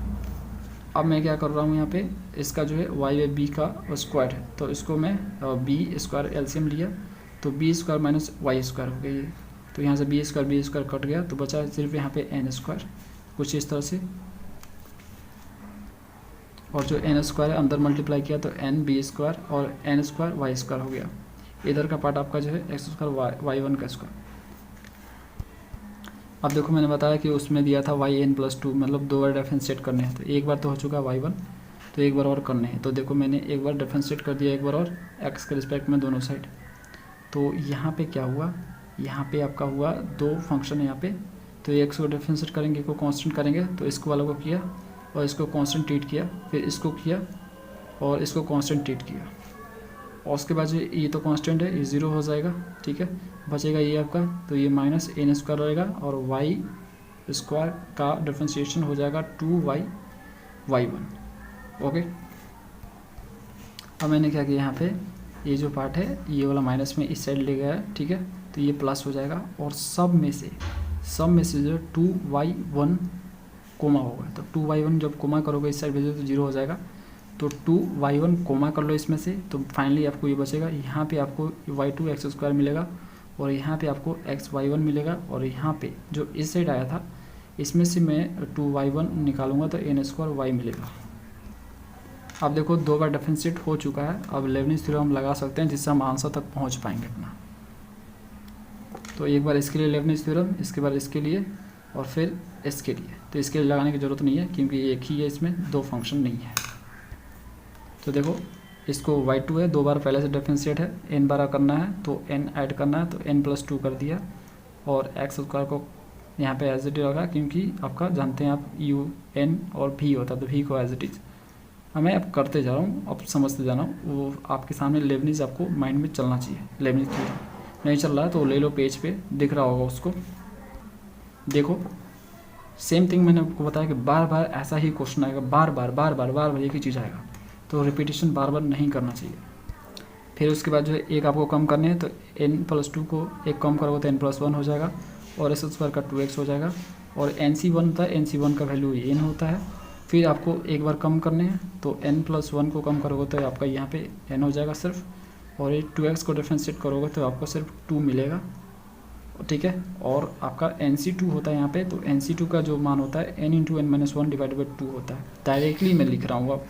अब मैं क्या कर रहा हूँ यहाँ पे, इसका जो है y बाई बी का स्क्वायर है, तो इसको मैं b स्क्वायर एलसीएम लिया, तो b square minus y square हो गया ये, तो यहाँ से b स्क्वायर कट गया, तो बचा सिर्फ यहाँ पे n स्क्वायर कुछ इस तरह से, और जो n स्क्वायर है अंदर मल्टीप्लाई किया तो n b स्क्वायर और n स्क्वायर वाई स्क्वायर हो गया। इधर का पार्ट आपका जो है एक्स स्क्वायर y1 का स्क्वायर। अब देखो मैंने बताया कि उसमें दिया था yn+2, मतलब 2 बार डिफरेंशिएट करने हैं, तो एक बार तो हो चुका y1, तो एक बार और करने हैं, तो देखो मैंने एक बार डिफरेंशिएट कर दिया, एक बार और x के रिस्पेक्ट में दोनों साइड। तो यहाँ पे क्या हुआ, यहाँ पे आपका हुआ 2 फंक्शन है यहाँ पे, तो x को डिफरेंशिएट करेंगे, को कांस्टेंट करेंगे, तो इसको वालों को किया और इसको कांस्टेंट ट्रीट किया, फिर इसको किया और इसको कांस्टेंट ट्रीट किया, और उसके बाद ये तो कांस्टेंट है, ये 0 हो जाएगा, ठीक है, बचेगा ये आपका, तो ये माइनस n स्क्वायर रहेगा, और y स्क्वायर का डिफरेंशिएशन हो जाएगा 2y y1। ओके, अब मैंने क्या किया, यहाँ पे ये जो पार्ट है ये वाला माइनस में इस साइड ले गया है, ठीक है, तो ये प्लस हो जाएगा, और सब में से जो 2y1 कोमा होगा, तो 2y1 जब कोमा करोगे इस साइड भेजो तो 0 हो जाएगा, तो 2y1 कोमा कर लो इसमें से, तो फाइनली आपको ये बचेगा, यहाँ पे आपको y2 एक्स स्क्वायर मिलेगा, और यहाँ पे आपको एक्स y1 मिलेगा, और यहाँ पे जो इस साइड आया था इसमें से मैं 2y1 निकालूंगा तो n स्क्वायर y मिलेगा। अब देखो 2 बार डिफरेंशिएट हो चुका है, अब लेibniz थ्योरम हम लगा सकते हैं जिससे हम आंसर तक पहुँच पाएंगे अपना। तो एक बार इसके लिए लेibniz थ्योरम, इसके बाद इसके लिए, और फिर इसके लिए, तो इसके लिए लगाने की ज़रूरत नहीं है क्योंकि एक ही है, इसमें 2 फंक्शन नहीं है। तो देखो इसको y2 है, 2 बार पहले से डिफरेंशिएट है, n बार करना है तो n ऐड करना है, तो n+2 कर दिया, और एक्स स्क्वायर को यहाँ पे एज इट इज रखा, क्योंकि आपका जानते हैं आप u n और v होता है, तो v को एज इट इज मैं अब करते जा रहा हूँ, अब समझते जाना, वो आपके सामने लेibniz आपको माइंड में चलना चाहिए। लेibniz थ्योरम नहीं चल रहा है तो ले लो, पेज पे दिख रहा होगा उसको, देखो सेम थिंग मैंने आपको बताया कि बार बार ऐसा ही क्वेश्चन आएगा, बार बार एक ही चीज़ आएगा, तो रिपीटिशन बार बार नहीं करना चाहिए। फिर उसके बाद जो है एक आपको कम करने हैं, तो n+2 को एक कम करोगे तो n+1 हो जाएगा, और एस स्क्वायर का 2x हो जाएगा, और nc1 होता है, nc1 का वैल्यू n होता है। फिर आपको एक बार कम करने हैं, तो n+1 को कम करोगे तो आपका यहाँ पे n हो जाएगा सिर्फ, और ये 2x को डिफरेंशिएट करोगे तो आपको सिर्फ 2 मिलेगा, ठीक है, और आपका nc2 होता है यहाँ पे, तो nc2 का जो मान होता है n into n-1 divide by 2 होता है। डायरेक्टली मैं लिख रहा हूँ अब,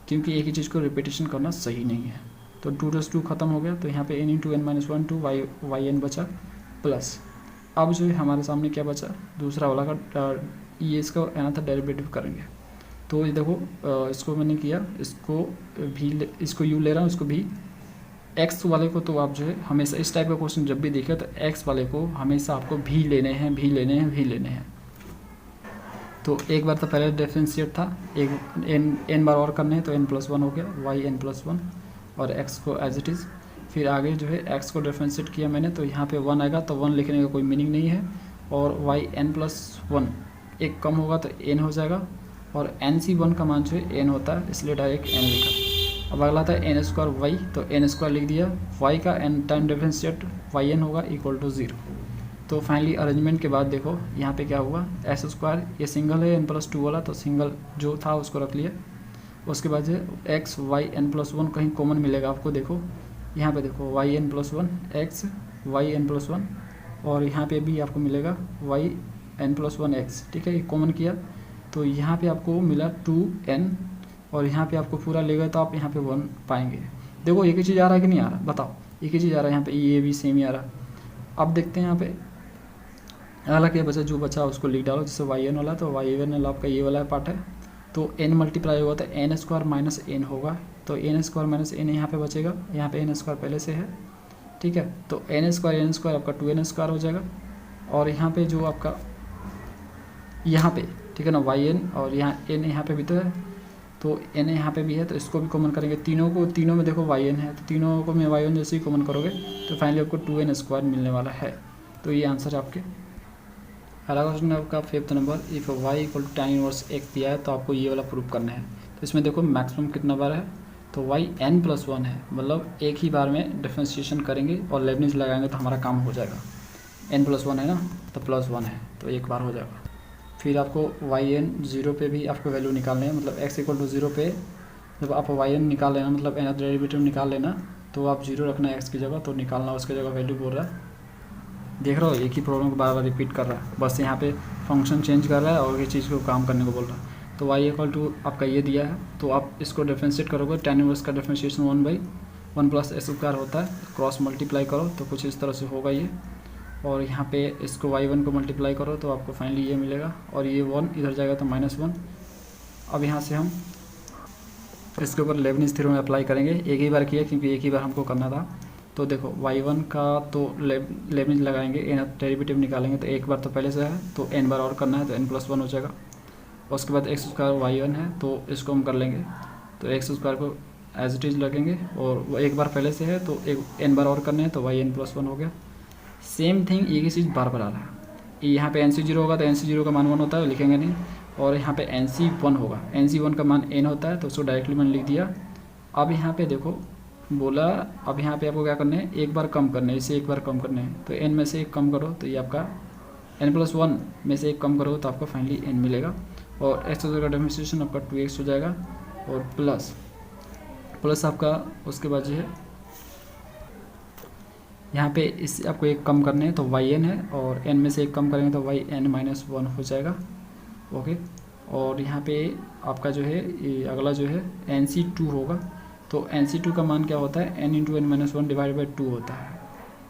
क्योंकि एक ही चीज़ को रिपीटेशन करना सही नहीं है। तो 2+2 खत्म हो गया, तो यहाँ पे n इंटू n-1 2 yn बचा, प्लस अब जो है हमारे सामने क्या बचा, दूसरा वाला का ये इसका अनदर डेरिवेटिव करेंगे। तो ये देखो इसको मैंने किया, इसको u ले रहा हूँ, इसको भी x वाले को, तो आप जो है हमेशा इस टाइप का क्वेश्चन जब भी देखे तो x वाले को हमेशा आपको भी लेने हैं। तो एक बार तो पहले डिफरेंशिएट था, एक n बार और करने हैं, तो n+1 हो गया, y n+1, और x को एज इट इज़। फिर आगे जो है x को डिफरेंशिएट किया मैंने, तो यहाँ पे 1 आएगा, तो 1 लिखने का कोई मीनिंग नहीं है, और y n+1 एक कम होगा तो n हो जाएगा, और nc1 का मान जो है n होता है, इसलिए डायरेक्ट n लिखा। अब अगला था n स्क्वायर y, तो n स्क्वायर लिख दिया, y का n टाइम डिफरेंशिएट yn होगा इक्वल टू 0। तो फाइनली अरेंजमेंट के बाद देखो यहाँ पे क्या हुआ, एस स्क्वायर ये सिंगल है n+2 वाला, तो सिंगल जो था उसको रख लिया। उसके बाद जो एक्स वाई n+1 कहीं कॉमन मिलेगा आपको, देखो यहाँ पे देखो y n+1 x y n+1, और यहाँ पे भी आपको मिलेगा y n+1 x, ठीक है, ये कॉमन किया तो यहाँ पे आपको मिला 2n, और यहाँ पे आपको पूरा लेगा तो आप यहाँ पे 1 पाएंगे। देखो एक ही चीज़ आ रहा है कि नहीं आ रहा, बताओ, एक ही चीज़ आ रहा है यहाँ पे, ये भी सेम ही आ रहा। अब देखते हैं यहाँ पे हालांकि बचा, जो बचा उसको लिख डालो, जैसे yn वाला, तो yn वाला आपका ये वाला पार्ट है, तो n मल्टीप्लाई होगा तो n स्क्वायर माइनस n होगा, तो n स्क्वायर माइनस n यहाँ पे बचेगा, यहाँ पे n स्क्वायर पहले से है, ठीक है, तो n स्क्वायर आपका 2n स्क्वायर हो जाएगा, और यहाँ पे जो आपका यहाँ पे, ठीक है ना, yn, और यहाँ n यहाँ पे भी तो है, तो n यहाँ पे भी है, तो इसको भी कॉमन करेंगे। तीनों में देखो yn है, तो तीनों को मैं yn जैसे ही कॉमन करोगे तो फाइनली आपको 2n² मिलने वाला है। तो ये आंसर है आपके। अगला क्वेश्चन है आपका 5th number, if y = tan inverse x दिया है तो आपको ये वाला प्रूव करना है। तो इसमें देखो मैक्सिमम कितना बार है, तो y n+1 है, मतलब एक ही बार में डिफरेंशिएशन करेंगे और लेबनिज़ लगाएंगे तो हमारा काम हो जाएगा। n+1 है ना, तो +1 है तो एक बार हो जाएगा। फिर आपको yn 0 पे भी आपको वैल्यू निकालना है, मतलब x = 0 पे जब आप yn निकाल लेना, मतलब nth डेरिवेटिव निकाल लेना, तो आप 0 रखना है x की जगह, तो निकालना उसकी जगह वैल्यू बोल रहा है। देख रहे हो, एक ही प्रॉब्लम को बार बार रिपीट कर रहा है, बस यहाँ पे फंक्शन चेंज कर रहा है और ये चीज़ को काम करने को बोल रहा है। तो y = आपका ये दिया है, तो आप इसको डिफरेंशिएट करोगे, tan इनवर्स का डिफरेंशिएशन 1/1 + x² होता है, क्रॉस मल्टीप्लाई करो तो कुछ इस तरह से होगा ये, और यहाँ पे इसको y1 को मल्टीप्लाई करो तो आपको फाइनली ये मिलेगा, और ये 1 इधर जाएगा तो -1। अब यहाँ से हम इसके ऊपर लेबनिज़ थ्योरम अप्लाई करेंगे। एक ही बार किया क्योंकि एक ही बार हमको करना था। तो देखो y1 का तो लेबनिज़ लगाएंगे, nth डेरिवेटिव निकालेंगे, तो एक बार तो पहले से है तो n बार और करना है, तो n+1 हो जाएगा। उसके बाद x² y1 है तो इसको हम कर लेंगे, तो x² को एज इट इज़ लगेंगे, और एक बार पहले से है तो एक n बार और करने हैं, तो yn+1 हो गया। सेम थिंग एक ही चीज़ बार बार आ रहा है। यहाँ पे NC0 होगा तो NC0 का मान 1 होता है, लिखेंगे नहीं, और यहाँ पे NC1 होगा, NC1 का मान n होता है, तो उसको डायरेक्टली मैंने लिख दिया। अब यहाँ पे देखो बोला, अब यहाँ पे आपको क्या करना है, एक बार कम करना है, इसे एक बार कम करना है, तो n में से एक कम करो तो ये आपका n+1 में से एक कम करो तो आपको फाइनली n मिलेगा, और x का डिफरेंशिएशन आपका 2x हो जाएगा, और प्लस आपका उसके बाद जो है यहाँ पे इससे आपको एक कम करने हैं तो yn है, और n में से एक कम करेंगे तो yn-1 हो जाएगा। ओके, और यहाँ पे आपका जो है ये अगला जो है NC2 होगा, तो NC2 का मान क्या होता है, n × n-1 / 2 होता है,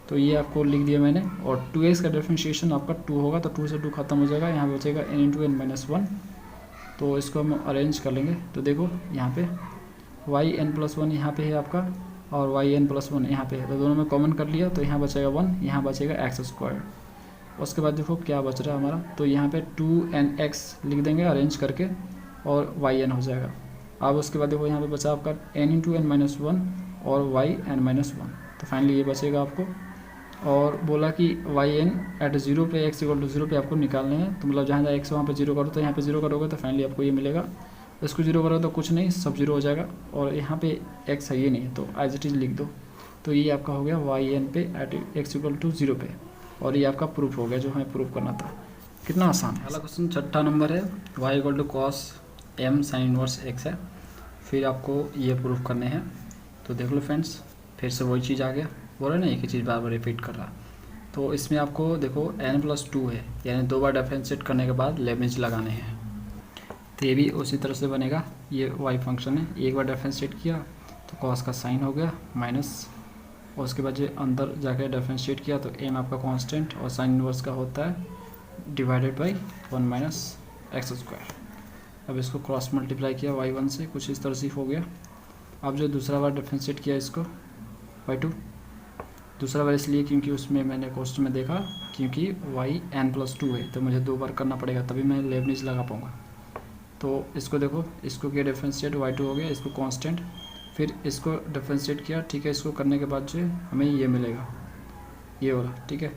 तो ये आपको लिख दिया मैंने। और 2x का डिफरेंशिएशन आपका 2 होगा, तो 2 से 2 खत्म हो जाएगा, यहाँ बचेगा n × n-1, तो इसको हम अरेंज कर लेंगे। तो देखो यहाँ पे yn+1 यहाँ पे है आपका, और yn+1 यहाँ पे है, तो दोनों में कॉमन कर लिया, तो यहाँ बचेगा 1, यहाँ बचेगा x²। उसके बाद देखो क्या बच रहा है हमारा, तो यहाँ पे 2nx लिख देंगे अरेंज करके, और yn हो जाएगा। अब उसके बाद देखो यहाँ पे बचा आपका n × n-1 और yn-1, तो फाइनली ये बचेगा आपको। और बोला कि yn @ 0 पे x = 0 पे आपको निकालने हैं, तो मतलब जहाँ जहाँ x वहाँ पे 0 करो तो यहाँ पे 0 करोगे तो फाइनली आपको ये मिलेगा। इसको 0 करोगे तो कुछ नहीं, सब 0 हो जाएगा, और यहाँ पे x है ये नहीं है, तो एज इट इज़ लिख दो। तो ये आपका हो गया yn पे @ x = 0 पे, और ये आपका प्रूफ हो गया जो हमें प्रूफ करना था। कितना आसान है। अगला क्वेश्चन 6ठा नंबर है, y = cos m sin inverse x है, फिर आपको ये प्रूफ करने हैं। तो देख लो फ्रेंड्स, फिर से वही चीज़ आ गया, बोल रहे ना एक ही चीज़ बार बार रिपीट कर रहा। तो इसमें आपको देखो n+2 है, यानी 2 बार डिफरेंशिएट करने के बाद लेबनिज़ लगाने हैं, तो ये भी उसी तरह से बनेगा। ये y फंक्शन है, एक बार डिफरेंशिएट किया तो cos का साइन हो गया माइनस, और उसके बाद जो अंदर जाकर डिफरेंशिएट किया तो m आपका कांस्टेंट और साइन इनवर्स का होता है /1 - x²। अब इसको क्रॉस मल्टीप्लाई किया y1 से, कुछ इस तरह से हो गया। अब जो दूसरा बार डिफरेंशिएट किया इसको y2, दूसरा बार इसलिए क्योंकि उसमें मैंने क्वेश्चन में देखा क्योंकि yn+2 है, तो मुझे 2 बार करना पड़ेगा तभी मैं लेबनिज़ लगा पाऊँगा। तो इसको देखो, इसको किया डिफरेंशिएट, y2 हो गया, इसको कांस्टेंट, फिर इसको डिफरेंशिएट किया, ठीक है। इसको करने के बाद जो हमें ये मिलेगा, ये वाला, ठीक है,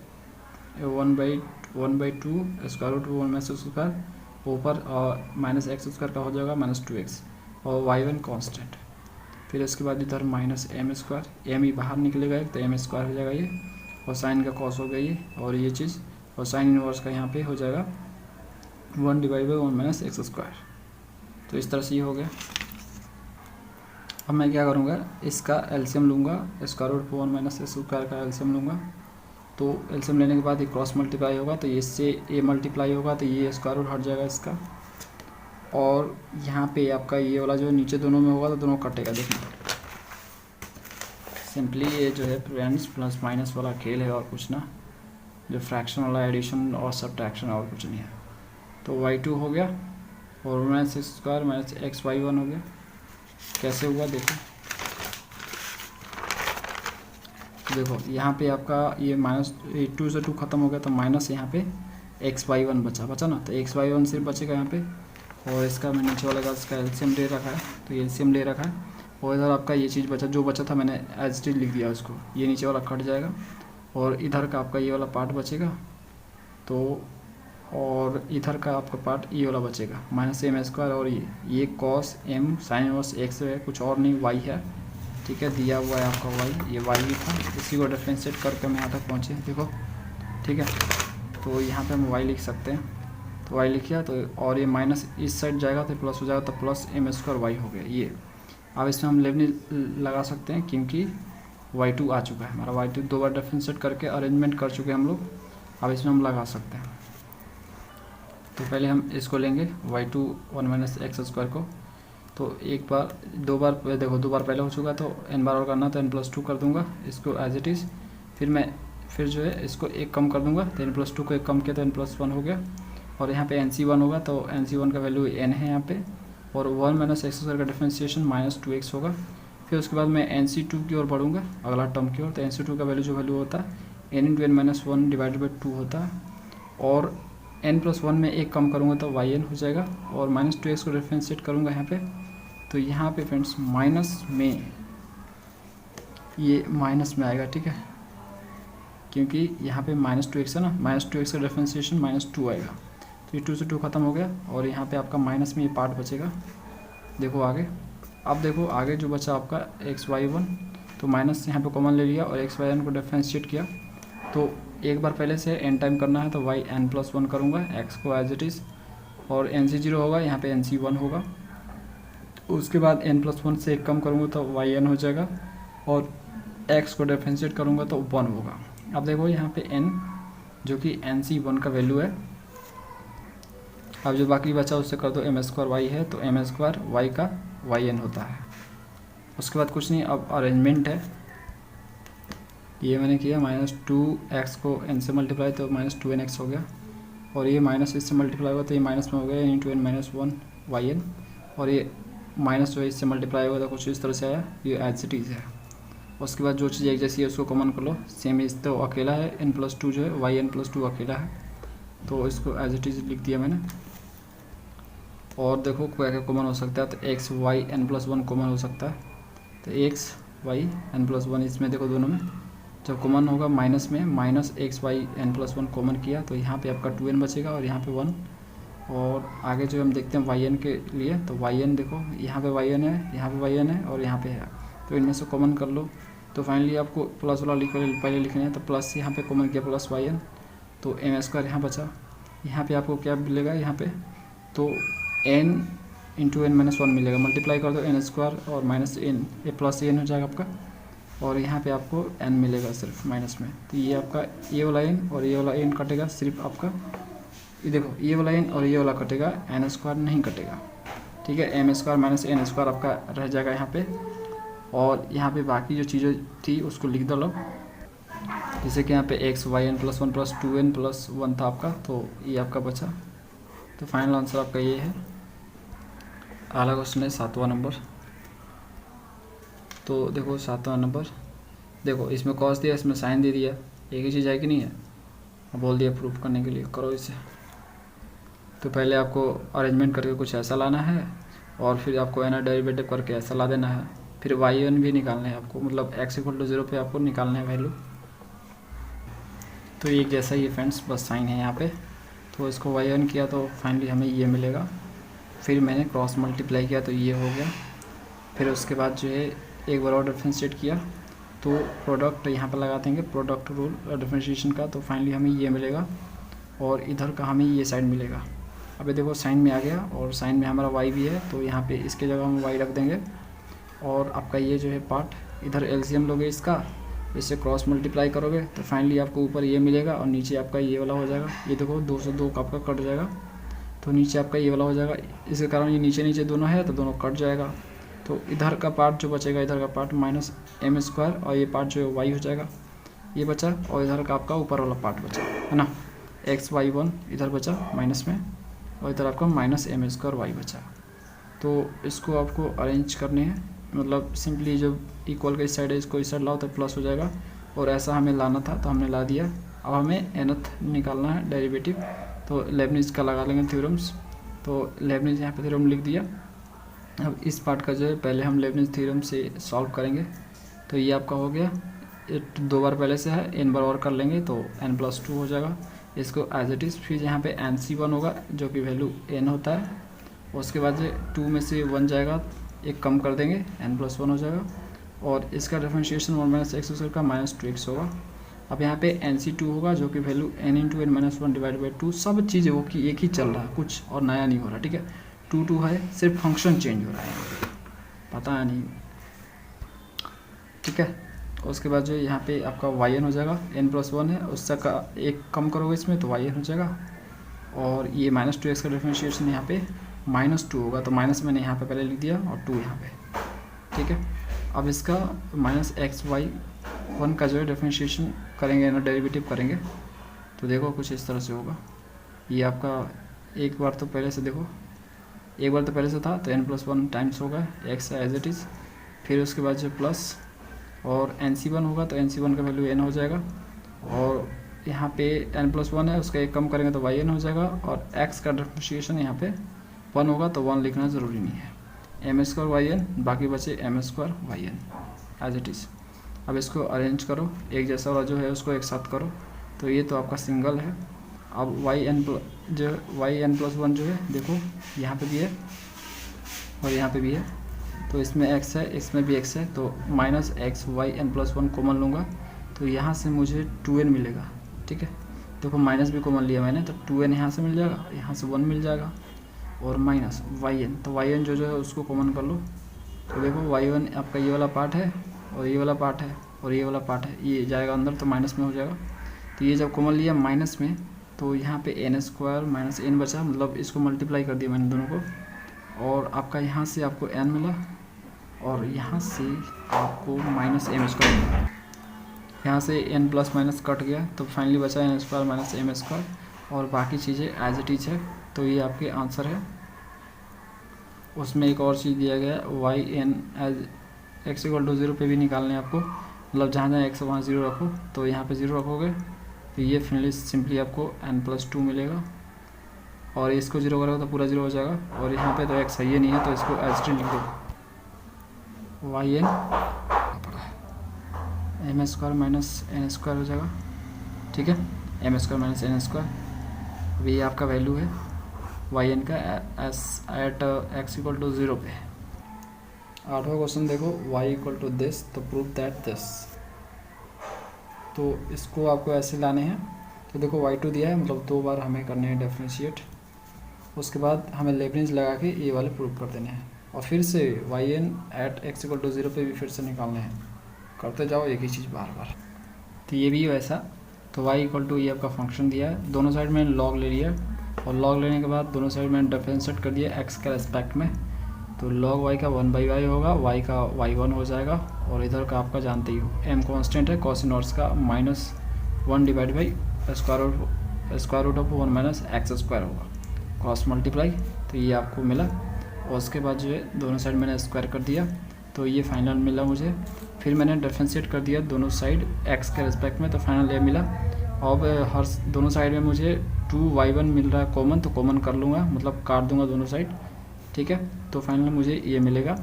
1/2 √1 ऊपर और -x² का हो जाएगा -2x, और y1 कांस्टेंट। फिर इसके बाद इधर -m², m ही बाहर निकलेगा एक, तो m² हो जाएगा ये, और साइन का कॉस हो गया ये, और ये चीज़, और साइन इनवर्स का यहाँ पे हो जाएगा 1/1 - x²। तो इस तरह से ये हो गया। अब मैं क्या करूँगा, इसका एलसीएम लूँगा, √1 - x² का एलसीएम लूँगा। तो एलसीएम लेने के बाद ये क्रॉस मल्टीप्लाई होगा, तो ये इससे ये मल्टीप्लाई होगा, तो ये स्क्वायर रूट हट जाएगा इसका, और यहाँ पे आपका ये वाला जो नीचे दोनों में होगा तो दोनों कटेगा। देखना सिंपली ये जो है फ्रेंड्स प्लस माइनस वाला खेल है और कुछ ना, जो फ्रैक्शन वाला एडिशन और सब्ट्रैक्शन और कुछ नहीं है। तो y2 हो गया और -x² - xy1 हो गया। कैसे हुआ देखो, देखो यहाँ पे आपका ये -2 से 2 खत्म हो गया, तो माइनस यहाँ पे xy1 बचा ना, तो xy1 सिर्फ बचेगा यहाँ पे, और इसका मैं नीचे वाला का इसका एलसीएम ले रखा है, तो ये एलसीएम ले रखा है। और इधर आपका ये चीज़ बचा, जो बचा था मैंने एज टी लिख दिया उसको, ये नीचे वाला कट जाएगा और इधर का आपका ये वाला पार्ट बचेगा। तो और इधर का आपका पार्ट ये वाला बचेगा माइनस एम स्क्वायर, और ये cos m sine inverse x है, कुछ और नहीं वाई है, ठीक है, दिया हुआ है आपका वाई, ये वाई भी था, इसी को डिफरेंशिएट करके हम यहाँ तक पहुँचे, देखो ठीक है। तो यहाँ पे हम वाई लिख सकते हैं, तो वाई लिखिए तो, और ये माइनस इस साइड जाएगा तो प्लस हो जाएगा, तो प्लस एम स्क्वायर वाई हो गया ये। अब इसमें हम लेबनिज़ लगा सकते हैं क्योंकि y2 आ चुका है हमारा, y2 दो बार डिफरेंशिएट करके अरेंजमेंट कर चुके हैं हम लोग, अब इसमें हम लगा सकते हैं। तो पहले हम इसको लेंगे y2 1 माइनस एक्स स्क्वायर को, तो एक बार दो बार देखो, दो बार पहले हो चुका, तो n बार और करना तो n+2 कर दूंगा इसको एज इट इज़, फिर जो है इसको एक कम कर दूंगा, तो n+2 को एक कम किया तो n+1 हो गया, और यहाँ पे nc1 होगा, तो nc1 का वैल्यू n है यहाँ पे, और 1 माइनस एक्स स्क्वायर का डिफरेंशिएशन -2x होगा। फिर उसके बाद मैं nc2 की ओर बढ़ूँगा, अगला टर्म की ओर, तो nc2 का वैल्यू जो वैल्यू होता है n × n-1 डिवाइडेड बाई 2 होता है, और n+1 में एक कम करूँगा तो yn हो जाएगा, और -2x को डिफरेंशिएट करूँगा यहाँ पे, तो यहाँ पे फ्रेंड्स माइनस में, ये माइनस में आएगा, ठीक है, क्योंकि यहाँ पे -2x है ना, -2x का डिफरेंशिएशन -2 आएगा, तो ये 2 से 2 खत्म हो गया, और यहाँ पे आपका माइनस में ये पार्ट बचेगा। देखो आगे, अब देखो आगे जो बचा आपका xy1, तो माइनस यहाँ पे कॉमन ले लिया और xy1 को डिफरेंशिएट किया, तो एक बार पहले से n टाइम करना है, तो yn+1 करूँगा x को एज इट इज़, और nc0 होगा, यहाँ पे nc1 होगा, उसके बाद n+1 से एक कम करूँगा तो yn हो जाएगा, और x को डिफरेंशिएट करूँगा तो 1 होगा। अब देखो यहाँ पे n जो कि nc1 का वैल्यू है, अब जो बाकी बचा उससे कर दो m² y है, तो m² y का yn होता है। उसके बाद कुछ नहीं, अब अरेंजमेंट है, ये मैंने किया -2x को n से मल्टीप्लाई तो -2nx हो गया, और ये माइनस इससे मल्टीप्लाई हुआ तो ये माइनस में हो गया n - yn, और ये माइनस जो है इससे मल्टीप्लाई हुआ तो कुछ इस तरह से आया, ये एज इट इज़ है। उसके बाद जो चीज़ एक जैसी है उसको कॉमन कर लो, सेम इस तो अकेला है, n+2 जो है yn+2 अकेला है, तो इसको एज इट इज़ लिख दिया मैंने। और देखो क्या क्या कॉमन हो सकता है, तो x y n+1 कॉमन हो सकता है, तो x y n+1 इसमें देखो दोनों में जब कॉमन होगा माइनस में, minus x y n+1 common किया तो यहाँ पे आपका 2n बचेगा और यहाँ पे 1, और आगे जो हम देखते हैं yn के लिए, तो yn देखो यहाँ पे yn है, यहाँ पे yn है और यहाँ पे है, तो इनमें से कॉमन कर लो, तो फाइनली आपको प्लस वाला पहले लिखना है, तो प्लस यहाँ पे कॉमन किया प्लस yn, तो m² यहाँ बचा, यहाँ पे आपको क्या मिलेगा, यहाँ पे तो n × n-1 मिलेगा, मल्टीप्लाई कर दो n² और माइनस n, ये प्लस n हो जाएगा आपका, और यहाँ पे आपको n मिलेगा सिर्फ माइनस में, तो ये आपका ये वाला n और ये वाला n कटेगा, सिर्फ आपका ये देखो ये वाला n और ये वाला कटेगा, n² नहीं कटेगा, ठीक है, m² माइनस n² आपका रह जाएगा यहाँ पे, और यहाँ पे बाकी जो चीज़ें थी उसको लिख दो लो, जैसे कि यहाँ पे x y n+1 + 2n+1 था आपका, तो ये आपका बचा, तो फाइनल आंसर आपका ये है। अगला क्वेश्चन है 7वां नंबर, तो देखो 7वां नंबर, देखो इसमें कॉस दिया, इसमें साइन दे दिया, एक ही चीज़ है कि नहीं है, बोल दिया प्रूफ करने के लिए करो इसे। तो पहले आपको अरेंजमेंट करके कुछ ऐसा लाना है, और फिर आपको एना डेरिवेटिव करके ऐसा ला देना है, फिर yn भी निकालना है आपको, मतलब x = 0 पे आपको निकालना है वैल्यू। तो एक जैसा ही फ्रेंड्स, बस साइन है यहाँ पे, तो इसको yn किया तो फाइनली हमें ये मिलेगा, फिर मैंने क्रॉस मल्टीप्लाई किया तो ये हो गया, फिर उसके बाद जो है एक बार और डिफरेंशिएट किया तो प्रोडक्ट यहाँ पर लगा देंगे, प्रोडक्ट रूल डिफरेंशिएशन का, तो फाइनली हमें ये मिलेगा, और इधर का हमें ये साइड मिलेगा। अभी देखो साइन में आ गया, और साइन में हमारा y भी है, तो यहाँ पे इसके जगह हम y रख देंगे, और आपका ये जो है पार्ट इधर एलसीएम लोगे इसका, इससे क्रॉस मल्टीप्लाई करोगे तो फाइनली आपको ऊपर ये मिलेगा, और नीचे आपका ये वाला हो जाएगा, ये देखो 2 से 2 आपका कट जाएगा, तो नीचे आपका ये वाला हो जाएगा, इसके कारण ये नीचे नीचे दोनों है तो दोनों कट जाएगा, तो इधर का पार्ट जो बचेगा, इधर का पार्ट -m², और ये पार्ट जो है y हो जाएगा, ये बचा, और इधर का आपका ऊपर वाला पार्ट बचा है ना, xy1 इधर बचा माइनस में, और इधर आपका -m² y बचा। तो इसको आपको अरेंज करने हैं, मतलब सिंपली जब इक्वल का इस साइड है इसको इस साइड लाओ तो प्लस हो जाएगा, और ऐसा हमें लाना था तो हमने ला दिया। अब हमें nth निकालना है डेरिवेटिव, तो लेबनिज़ का लगा लेंगे थ्योरम्स, तो लेबनिज़ यहाँ पे थ्योरम लिख दिया। अब इस पार्ट का जो है पहले हम लेबनिज़ थ्योरम से सॉल्व करेंगे। तो ये आपका हो गया, 2 बार पहले से है, n बार और कर लेंगे तो n+2 हो जाएगा। इसको एज इट इज़, फिर यहाँ पे nc1 होगा जो कि वैल्यू n होता है। उसके बाद 2 में से 1 जाएगा, एक कम कर देंगे, n+1 हो जाएगा। और इसका डिफरेंशिएशन 1 - x² का -2x होगा। अब यहाँ पे nc2 होगा जो कि वैल्यू n × n - 1 / 2। सब चीज़ें वो कि एक ही चल रहा है, कुछ और नया नहीं हो रहा, ठीक है। 2 है, सिर्फ फंक्शन चेंज हो रहा है, पता है नहीं, ठीक है। उसके बाद जो यहाँ पे आपका yn हो जाएगा, n+1 है, उससे का एक कम करोगे इसमें तो yn हो जाएगा। और ये -2x का डिफरेंशिएशन यहाँ पे -2 होगा, तो माइनस मैंने यहाँ पे पहले लिख दिया और 2 यहाँ पे, ठीक है। अब इसका -xy1 का जो है डिफरेंशिएशन करेंगे ना, डेरिवेटिव करेंगे, तो देखो कुछ इस तरह से होगा। ये आपका एक बार तो पहले से देखो, एक बार तो पहले से था, तो n+1 टाइम्स होगा x एज इट इज़, फिर उसके बाद जो प्लस और nc1 होगा तो nc1 का वैल्यू n हो जाएगा। और यहाँ पे n+1 है, उसका एक कम करेंगे तो yn हो जाएगा। और x का डिफरेंशिएशन यहाँ पे 1 होगा, तो 1 लिखना ज़रूरी नहीं है, m² yn, बाकी बचे m² yn as it is. अब इसको अरेंज करो, एक जैसा वाला जो है उसको एक साथ करो, तो ये तो आपका सिंगल है। अब yn+1 जो है देखो यहाँ पे भी है और यहाँ पे भी है, तो इसमें x है, इसमें भी x है, तो -xyn+1 कॉमन लूँगा, तो यहाँ से मुझे 2n मिलेगा, ठीक है। देखो माइनस भी कॉमन लिया मैंने, तो 2n यहाँ से मिल जाएगा, यहाँ से 1 मिल जाएगा, और माइनस yn, तो yn जो है उसको कॉमन कर लो। तो देखो y1 आपका ये वाला पार्ट है और ये वाला पार्ट है और ये वाला पार्ट है, ये जाएगा अंदर तो माइनस में हो जाएगा। तो ये जब कॉमन लिया माइनस में, तो यहाँ पे n² - n बचा, मतलब इसको मल्टीप्लाई कर दिया मैंने दोनों को, और आपका यहाँ से आपको n मिला और यहाँ से आपको -m², यहाँ से n ± कट गया, तो फाइनली बचा n² - m², और बाकी चीज़ें एज इट इज है। तो ये आपके आंसर है। उसमें एक और चीज़ दिया गया है, yn एज x = 0 पे भी निकालने आपको, मतलब जहाँ जहाँ x वहाँ 0 रखो, तो यहाँ पे 0 रखोगे तो ये फाइनली सिंपली आपको n+2 मिलेगा, और इसको 0 करोगे तो पूरा 0 हो जाएगा। और यहाँ पे तो x है ही नहीं है, तो इसको एज लिख दो, yn m² - n² हो जाएगा, ठीक है, m² - n²। अभी ये आपका वैल्यू है yn का एट x = 0 पे। 8वां क्वेश्चन देखो, y = दिस, तो प्रूव दैट दिस। तो इसको आपको ऐसे लाने हैं। तो देखो y2 दिया है, मतलब 2 बार हमें करने हैं डिफरेंशिएट, उसके बाद हमें लेबनिज़ लगा के ये वाले प्रूव कर देने हैं, और फिर से yn एट x = 0 पे भी फिर से निकालने हैं, करते जाओ एक ही चीज़ बार बार। तो ये भी वैसा, तो y = ये आपका फंक्शन दिया है, दोनों साइड में लॉग ले लिया, और लॉग लेने के बाद दोनों साइड में डिफरेंशिएट कर दिया x के रेस्पेक्ट में, तो log y का 1/y होगा, y का y1 हो जाएगा, और इधर का आपका जानते ही हो m कांस्टेंट है, cos इनवर्स का -1 divide by square root of 1 - x² होगा, क्रॉस मल्टीप्लाई, तो ये आपको मिला। और उसके बाद जो है दोनों साइड मैंने स्क्वायर कर दिया, तो ये फाइनल मिला मुझे। फिर मैंने डिफरेंशिएट कर दिया दोनों साइड x के रेस्पेक्ट में, तो फाइनल ये मिला। अब हर दोनों साइड में मुझे 2y1 मिल रहा है कॉमन, तो कॉमन कर लूँगा, मतलब काट दूंगा दोनों साइड, ठीक है। तो फाइनल मुझे ये मिलेगा।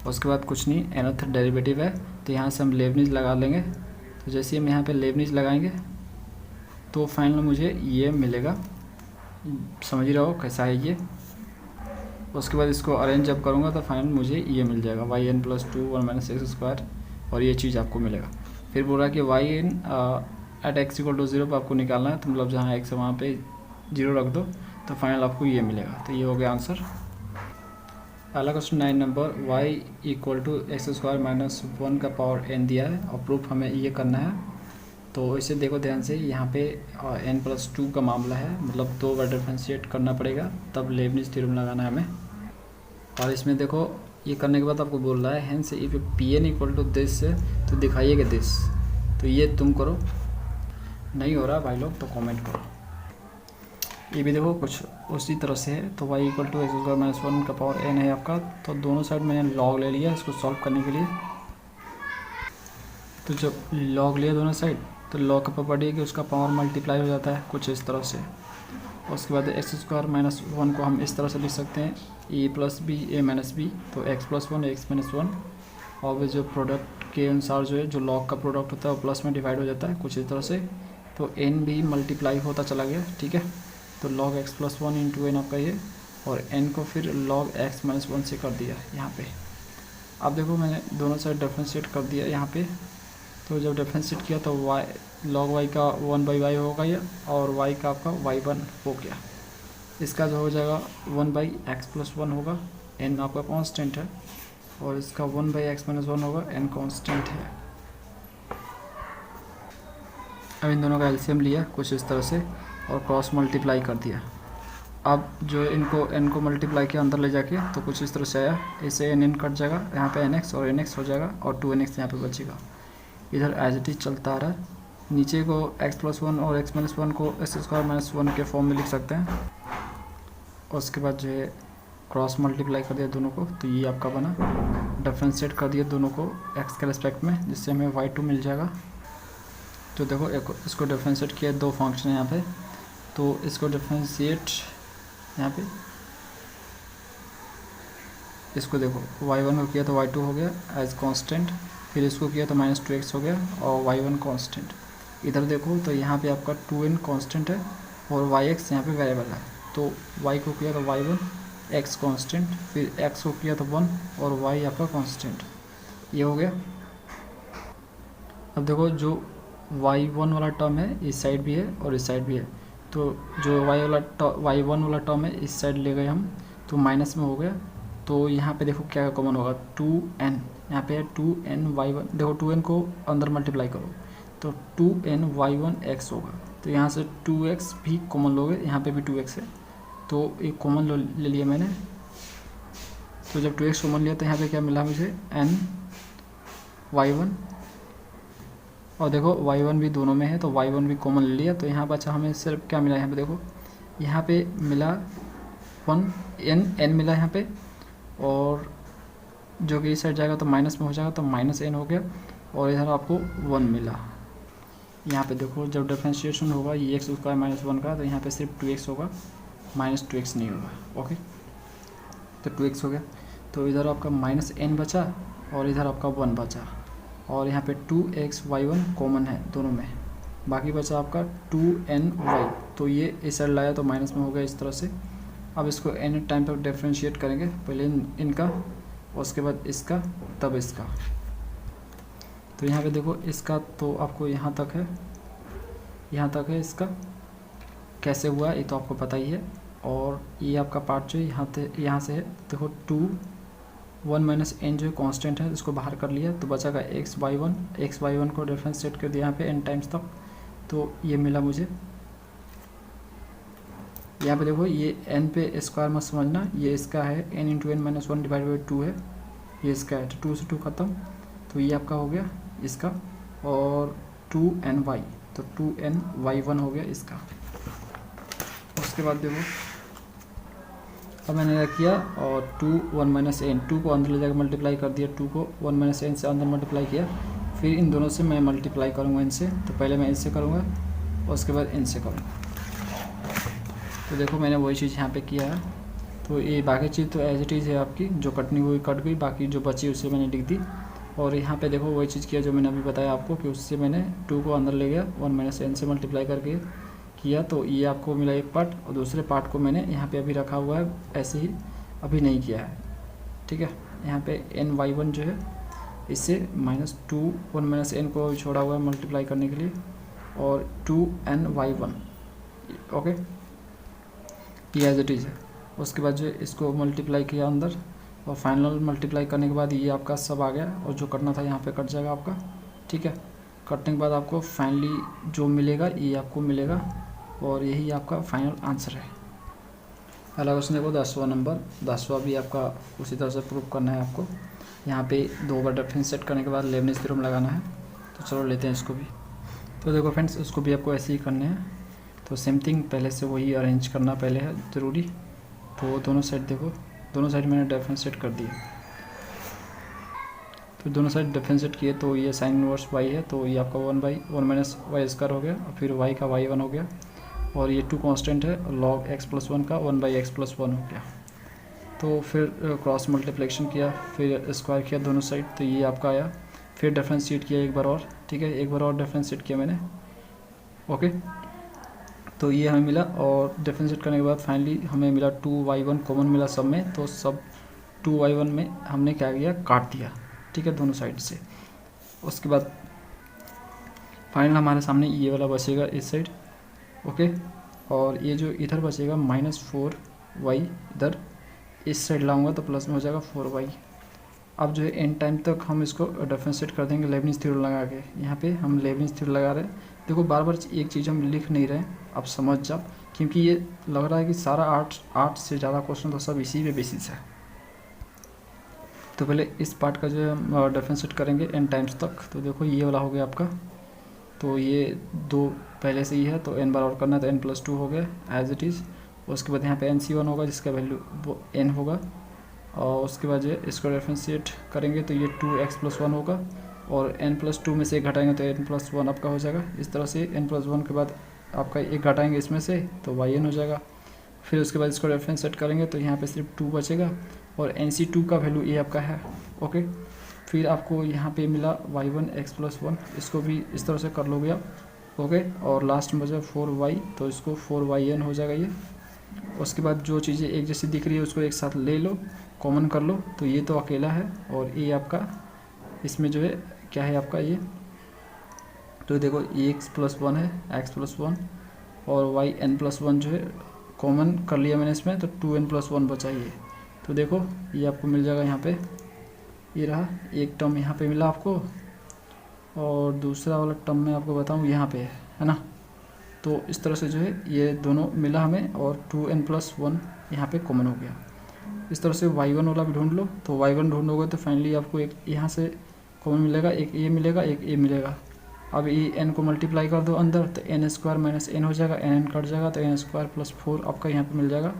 उसके बाद कुछ नहीं, nth डेरिवेटिव है, तो यहाँ से हम लेबनिज़ लगा लेंगे। तो जैसे हम यहाँ पे लेबनिज़ लगाएंगे तो फाइनल मुझे ये मिलेगा, समझ रहे हो कैसा है ये। उसके बाद इसको अरेंज जब करूँगा तो फाइनल मुझे ये मिल जाएगा, yn+2 1 - x², और ये चीज़ आपको मिलेगा। फिर बोल रहा है कि yn एट x = 0 पर आपको निकालना है, तो मतलब जहाँ x है वहाँ पे 0 रख दो, तो फाइनल आपको ये मिलेगा। तो ये हो गया आंसर। पहला क्वेश्चन 9 नंबर, y = x² - 1 का पावर n दिया है, और प्रूफ हमें ये करना है। तो इसे देखो ध्यान से, यहाँ पे n+2 का मामला है, मतलब 2 बार डिफरेंशिएट करना पड़ेगा, तब लेबनिज़ थ्योरम लगाना है हमें। और इसमें देखो ये करने के बाद आपको बोल रहा है हेंस इफ pn = दिस है, तो दिखाइए कि दिस, तो ये तुम करो, नहीं हो रहा भाई लोग तो कमेंट करो। ये भी देखो कुछ उसी तरह से है, तो y = x² - 1 का पावर n है आपका, तो दोनों साइड मैंने लॉग ले लिया इसको सॉल्व करने के लिए। तो जब लॉग लिया दोनों साइड, तो लॉग का प्रॉपर्टी है कि उसका पावर मल्टीप्लाई हो जाता है, कुछ इस तरह से। उसके बाद एक्स स्क्वायर माइनस 1 को हम इस तरह से लिख सकते हैं ए प्लस बी ए माइनस बी, तो एक्स प्लस 1 एक्स माइनस 1, और वे जो प्रोडक्ट के अनुसार जो है जो लॉग का प्रोडक्ट होता है वो प्लस में डिवाइड हो जाता है कुछ इस तरह से। तो एन भी मल्टीप्लाई होता चला गया, ठीक है। तो log x plus 1 into n आपका ये, और एन को फिर लॉग एक्स माइनस 1 से कर दिया यहाँ पे। अब देखो मैंने दोनों साइड डिफरेंशिएट कर दिया यहाँ पे। तो जब डिफरेंशिएट किया तो वाई लॉग वाई का 1/y होगा ये, और y का आपका y1 हो गया। इसका जो हो जाएगा 1/x प्लस 1 होगा, n आपका कांस्टेंट है, और इसका 1/x माइनस 1 होगा, n कांस्टेंट है। अब इन दोनों का एलसीएम लिया कुछ इस तरह से और क्रॉस मल्टीप्लाई कर दिया। अब जो इनको n को मल्टीप्लाई किया अंदर ले जाके तो कुछ इस तरह से आया, इससे n कट जाएगा, यहाँ पे nx और nx हो जाएगा, और 2nx यहाँ पे बचेगा। इधर एज इट इज चलता आ रहा है। नीचे को x प्लस 1 और x माइनस 1 को एक्स स्क्वायर माइनस 1 के फॉर्म में लिख सकते हैं। और उसके बाद जो है क्रॉस मल्टीप्लाई कर दिया दोनों को, तो ये आपका बना। डिफरेंशिएट कर दिया दोनों को x के रिस्पेक्ट में, जिससे हमें y2 मिल जाएगा। तो देखो इसको डिफरेंशिएट किया, दो फंक्शन है यहाँ पे, तो इसको डिफरेंशिएट यहाँ पे, इसको देखो y1 को किया तो y2 हो गया एज कांस्टेंट, फिर इसको किया तो -2x हो गया और y1 कांस्टेंट। इधर देखो तो यहाँ पे आपका 2n कांस्टेंट है और yx यहाँ पे वेरिएबल है, तो y को किया तो y1 x कांस्टेंट, फिर x को किया तो 1 और y आपका कांस्टेंट, ये हो गया। अब देखो जो y1 वाला टर्म है इस साइड भी है और इस साइड भी है, तो जो y1 वाला टर्म है इस साइड ले गए हम तो माइनस में हो गया। तो यहाँ पे देखो क्या कॉमन होगा, 2n, यहाँ पे है 2n y1, देखो 2n को अंदर मल्टीप्लाई करो तो 2n y1 x होगा, तो यहाँ से 2x भी कॉमन लोगे, यहाँ पे भी 2x है, तो एक कॉमन ले लिया मैंने। तो जब 2x कॉमन लिया तो यहाँ पे क्या मिला मुझे, n y1, और देखो y1 भी दोनों में है तो y1 भी कॉमन ले लिया, तो यहाँ बचा हमें सिर्फ क्या मिला, यहाँ पे देखो यहाँ पे मिला 1 n मिला यहाँ पे, और जो कि इस साइड जाएगा तो माइनस में हो जाएगा, तो -n हो गया, और इधर आपको 1 मिला। यहाँ पे देखो जब डिफरेंशिएशन होगा ये एक्स स्क्वायर माइनस 1 का, तो यहाँ पे सिर्फ 2x होगा, -2x नहीं होगा। ओके, तो 2x हो गया, तो इधर आपका -n बचा और इधर आपका 1 बचा, और यहाँ पे 2x y1 कॉमन है दोनों में, बाकी बचा आपका 2n y, तो ये इस साइड लाया तो माइनस में हो गया इस तरह से। अब इसको n टाइम पर डिफरेंशिएट करेंगे, पहले इनका उसके बाद इसका तब इसका। तो यहाँ पे देखो इसका तो आपको यहाँ तक है, इसका कैसे हुआ ये तो आपको पता ही है, और ये आपका पार्ट जो है यहाँ से है, देखो 1 - n जो है कांस्टेंट है, इसको बाहर कर लिया तो बचागा x y1 को डिफरेंशिएट कर दिया यहाँ पे n टाइम्स तक, तो ये मिला मुझे। यहाँ पे देखो ये n पे स्क्वायर मत समझना, ये इसका है n into n minus 1 divide by 2 है, ये इसका है, तो 2 से 2 खत्म, तो ये आपका हो गया इसका, और 2ny, तो 2ny1 हो गया इसका। उसके बाद देखो अब मैंने क्या किया, और 1 - n, 2 को अंदर ले जाकर मल्टीप्लाई कर दिया, 2 को 1 - n से अंदर मल्टीप्लाई किया, फिर इन दोनों से मैं मल्टीप्लाई करूँगा इनसे, तो पहले मैं इनसे करूँगा और उसके बाद इनसे करूँगा। तो देखो मैंने वही चीज़ यहाँ पे किया है, तो ये बाकी चीज़ तो एज इट इज़ है आपकी, जो कटनी हुई कट गई, बाकी जो बची उसे मैंने लिख दी। और यहाँ पे देखो वही चीज़ किया जो मैंने अभी बताया आपको, कि उससे मैंने 2 को अंदर ले गया, 1 - n से मल्टीप्लाई करके किया, तो ये आपको मिला एक पार्ट, और दूसरे पार्ट को मैंने यहाँ पे अभी रखा हुआ है ऐसे ही, अभी नहीं किया है, ठीक है। यहाँ पे ny1 जो है इससे -2 1 - n को छोड़ा हुआ है मल्टीप्लाई करने के लिए, और 2ny1, ओके, ये एज इट इज़ है। उसके बाद जो इसको मल्टीप्लाई किया अंदर, और फाइनल मल्टीप्लाई करने के बाद ये आपका सब आ गया, और जो कटना था यहाँ पे कट जाएगा आपका, ठीक है। कटने के बाद आपको फाइनली जो मिलेगा ये आपको मिलेगा, और यही आपका फाइनल आंसर है। अगला क्वेश्चन देखो 10वां नंबर, 10वां भी आपका उसी तरह से प्रूव करना है आपको। यहाँ पे 2 बार डिफरेंशिएट करने के बाद लेibniz थ्योरम लगाना है, तो चलो लेते हैं इसको भी। तो देखो फ्रेंड्स, इसको भी आपको ऐसे ही करने हैं, तो सेम थिंग पहले से वही अरेंज करना पहले है ज़रूरी। तो दोनों साइड देखो, दोनों साइड मैंने डिफरेंशिएट कर दिए, तो दोनों साइड डिफरेंशिएट किए, तो ये साइन इनवर्स y है, तो ये आपका 1 - y² हो गया, और फिर y का y1 हो गया, और ये 2 कांस्टेंट है, log x+1 का 1/x+1 हो गया। तो फिर क्रॉस मल्टीप्लिकेशन किया, फिर स्क्वायर किया दोनों साइड, तो ये आपका आया। फिर डिफरेंशिएट किया एक बार और, ठीक है, एक बार और डिफरेंशिएट किया मैंने, ओके। तो ये हमें मिला, और डिफरेंशिएट करने के बाद फाइनली हमें मिला 2y1 कॉमन मिला सब में, तो सब 2y1 में हमने क्या किया, काट दिया, ठीक है, दोनों साइड से। उसके बाद फाइनल हमारे सामने ये वाला बचेगा इस साइड, ओके। और ये जो इधर बचेगा -4y इधर इस साइड लाऊंगा तो प्लस में हो जाएगा 4y। अब जो है एंड टाइम तक हम इसको डिफरेंशिएट कर देंगे लेibniz थ्योरम लगा के। यहाँ पे हम लेibniz थ्योरम लगा रहे हैं। देखो बार बार एक चीज़ हम लिख नहीं रहे, आप समझ जाओ, क्योंकि ये लग रहा है कि सारा आठ से ज़्यादा क्वेश्चन तो सब इसी पे बेसिस है। तो पहले इस पार्ट का जो है हम डिफरेंशिएट करेंगे एन टाइम्स तक। तो देखो ये वाला हो गया आपका, तो ये 2 पहले से ही है, तो n बार और करना है, तो n+2 हो गया एज इट इज़। उसके बाद यहाँ पे nc1 होगा जिसका वैल्यू वो n होगा, और उसके बाद जो इसको डिफरेंशिएट करेंगे तो ये 2x+1 होगा, और n+2 में से एक घटाएंगे तो n+1 आपका हो जाएगा। इस तरह से n+1 के बाद आपका एक घटाएंगे इसमें से तो yn हो जाएगा। फिर उसके बाद इसको डिफरेंशिएट करेंगे तो यहाँ पे सिर्फ 2 बचेगा, और nc2 का वैल्यू ये आपका है, ओके। फिर आपको यहाँ पे मिला y1 x+1, इसको भी इस तरह से कर लोगे आप, ओके। और लास्ट में बचा 4y, तो इसको 4yn हो जाएगा ये। उसके बाद जो चीज़ें एक जैसी दिख रही है उसको एक साथ ले लो, कॉमन कर लो, तो ये तो अकेला है, और ये आपका इसमें जो है क्या है आपका ये, तो देखो ये x+1 है, x+1 और yn+1 जो है कॉमन कर लिया मैंने इसमें, तो 2n+1 बचा ये। तो देखो ये आपको मिल जाएगा यहाँ पे, ये रहा एक टर्म यहाँ पे मिला आपको, और दूसरा वाला टर्म मैं आपको बताऊँ यहाँ पे है ना। तो इस तरह से जो है ये दोनों मिला हमें, और 2n+1 यहाँ पे कॉमन हो गया। इस तरह से y1 वाला भी ढूंढ लो, तो y1 ढूंढोगे तो फाइनली आपको एक यहाँ से कॉमन मिलेगा, एक a मिलेगा, एक a मिलेगा। अब ये n को मल्टीप्लाई कर दो अंदर, तो n² - n हो जाएगा, n कट जाएगा, तो n² + 4 आपका यहाँ पे मिल जाएगा,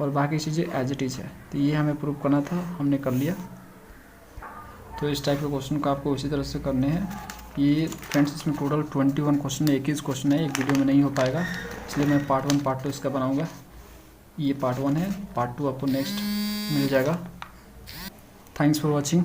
और बाकी चीज़ें एज इट इज़ है। तो ये हमें प्रूव करना था, हमने कर लिया। तो इस टाइप के क्वेश्चन को आपको इसी तरह से करने हैं। ये फ्रेंड्स इसमें टोटल 21 क्वेश्चन है, 21 क्वेश्चन है, एक वीडियो में नहीं हो पाएगा, इसलिए मैं पार्ट 1 पार्ट 2 इसका बनाऊँगा। ये पार्ट 1 है, पार्ट 2 आपको नेक्स्ट मिल जाएगा। Thanks for watching.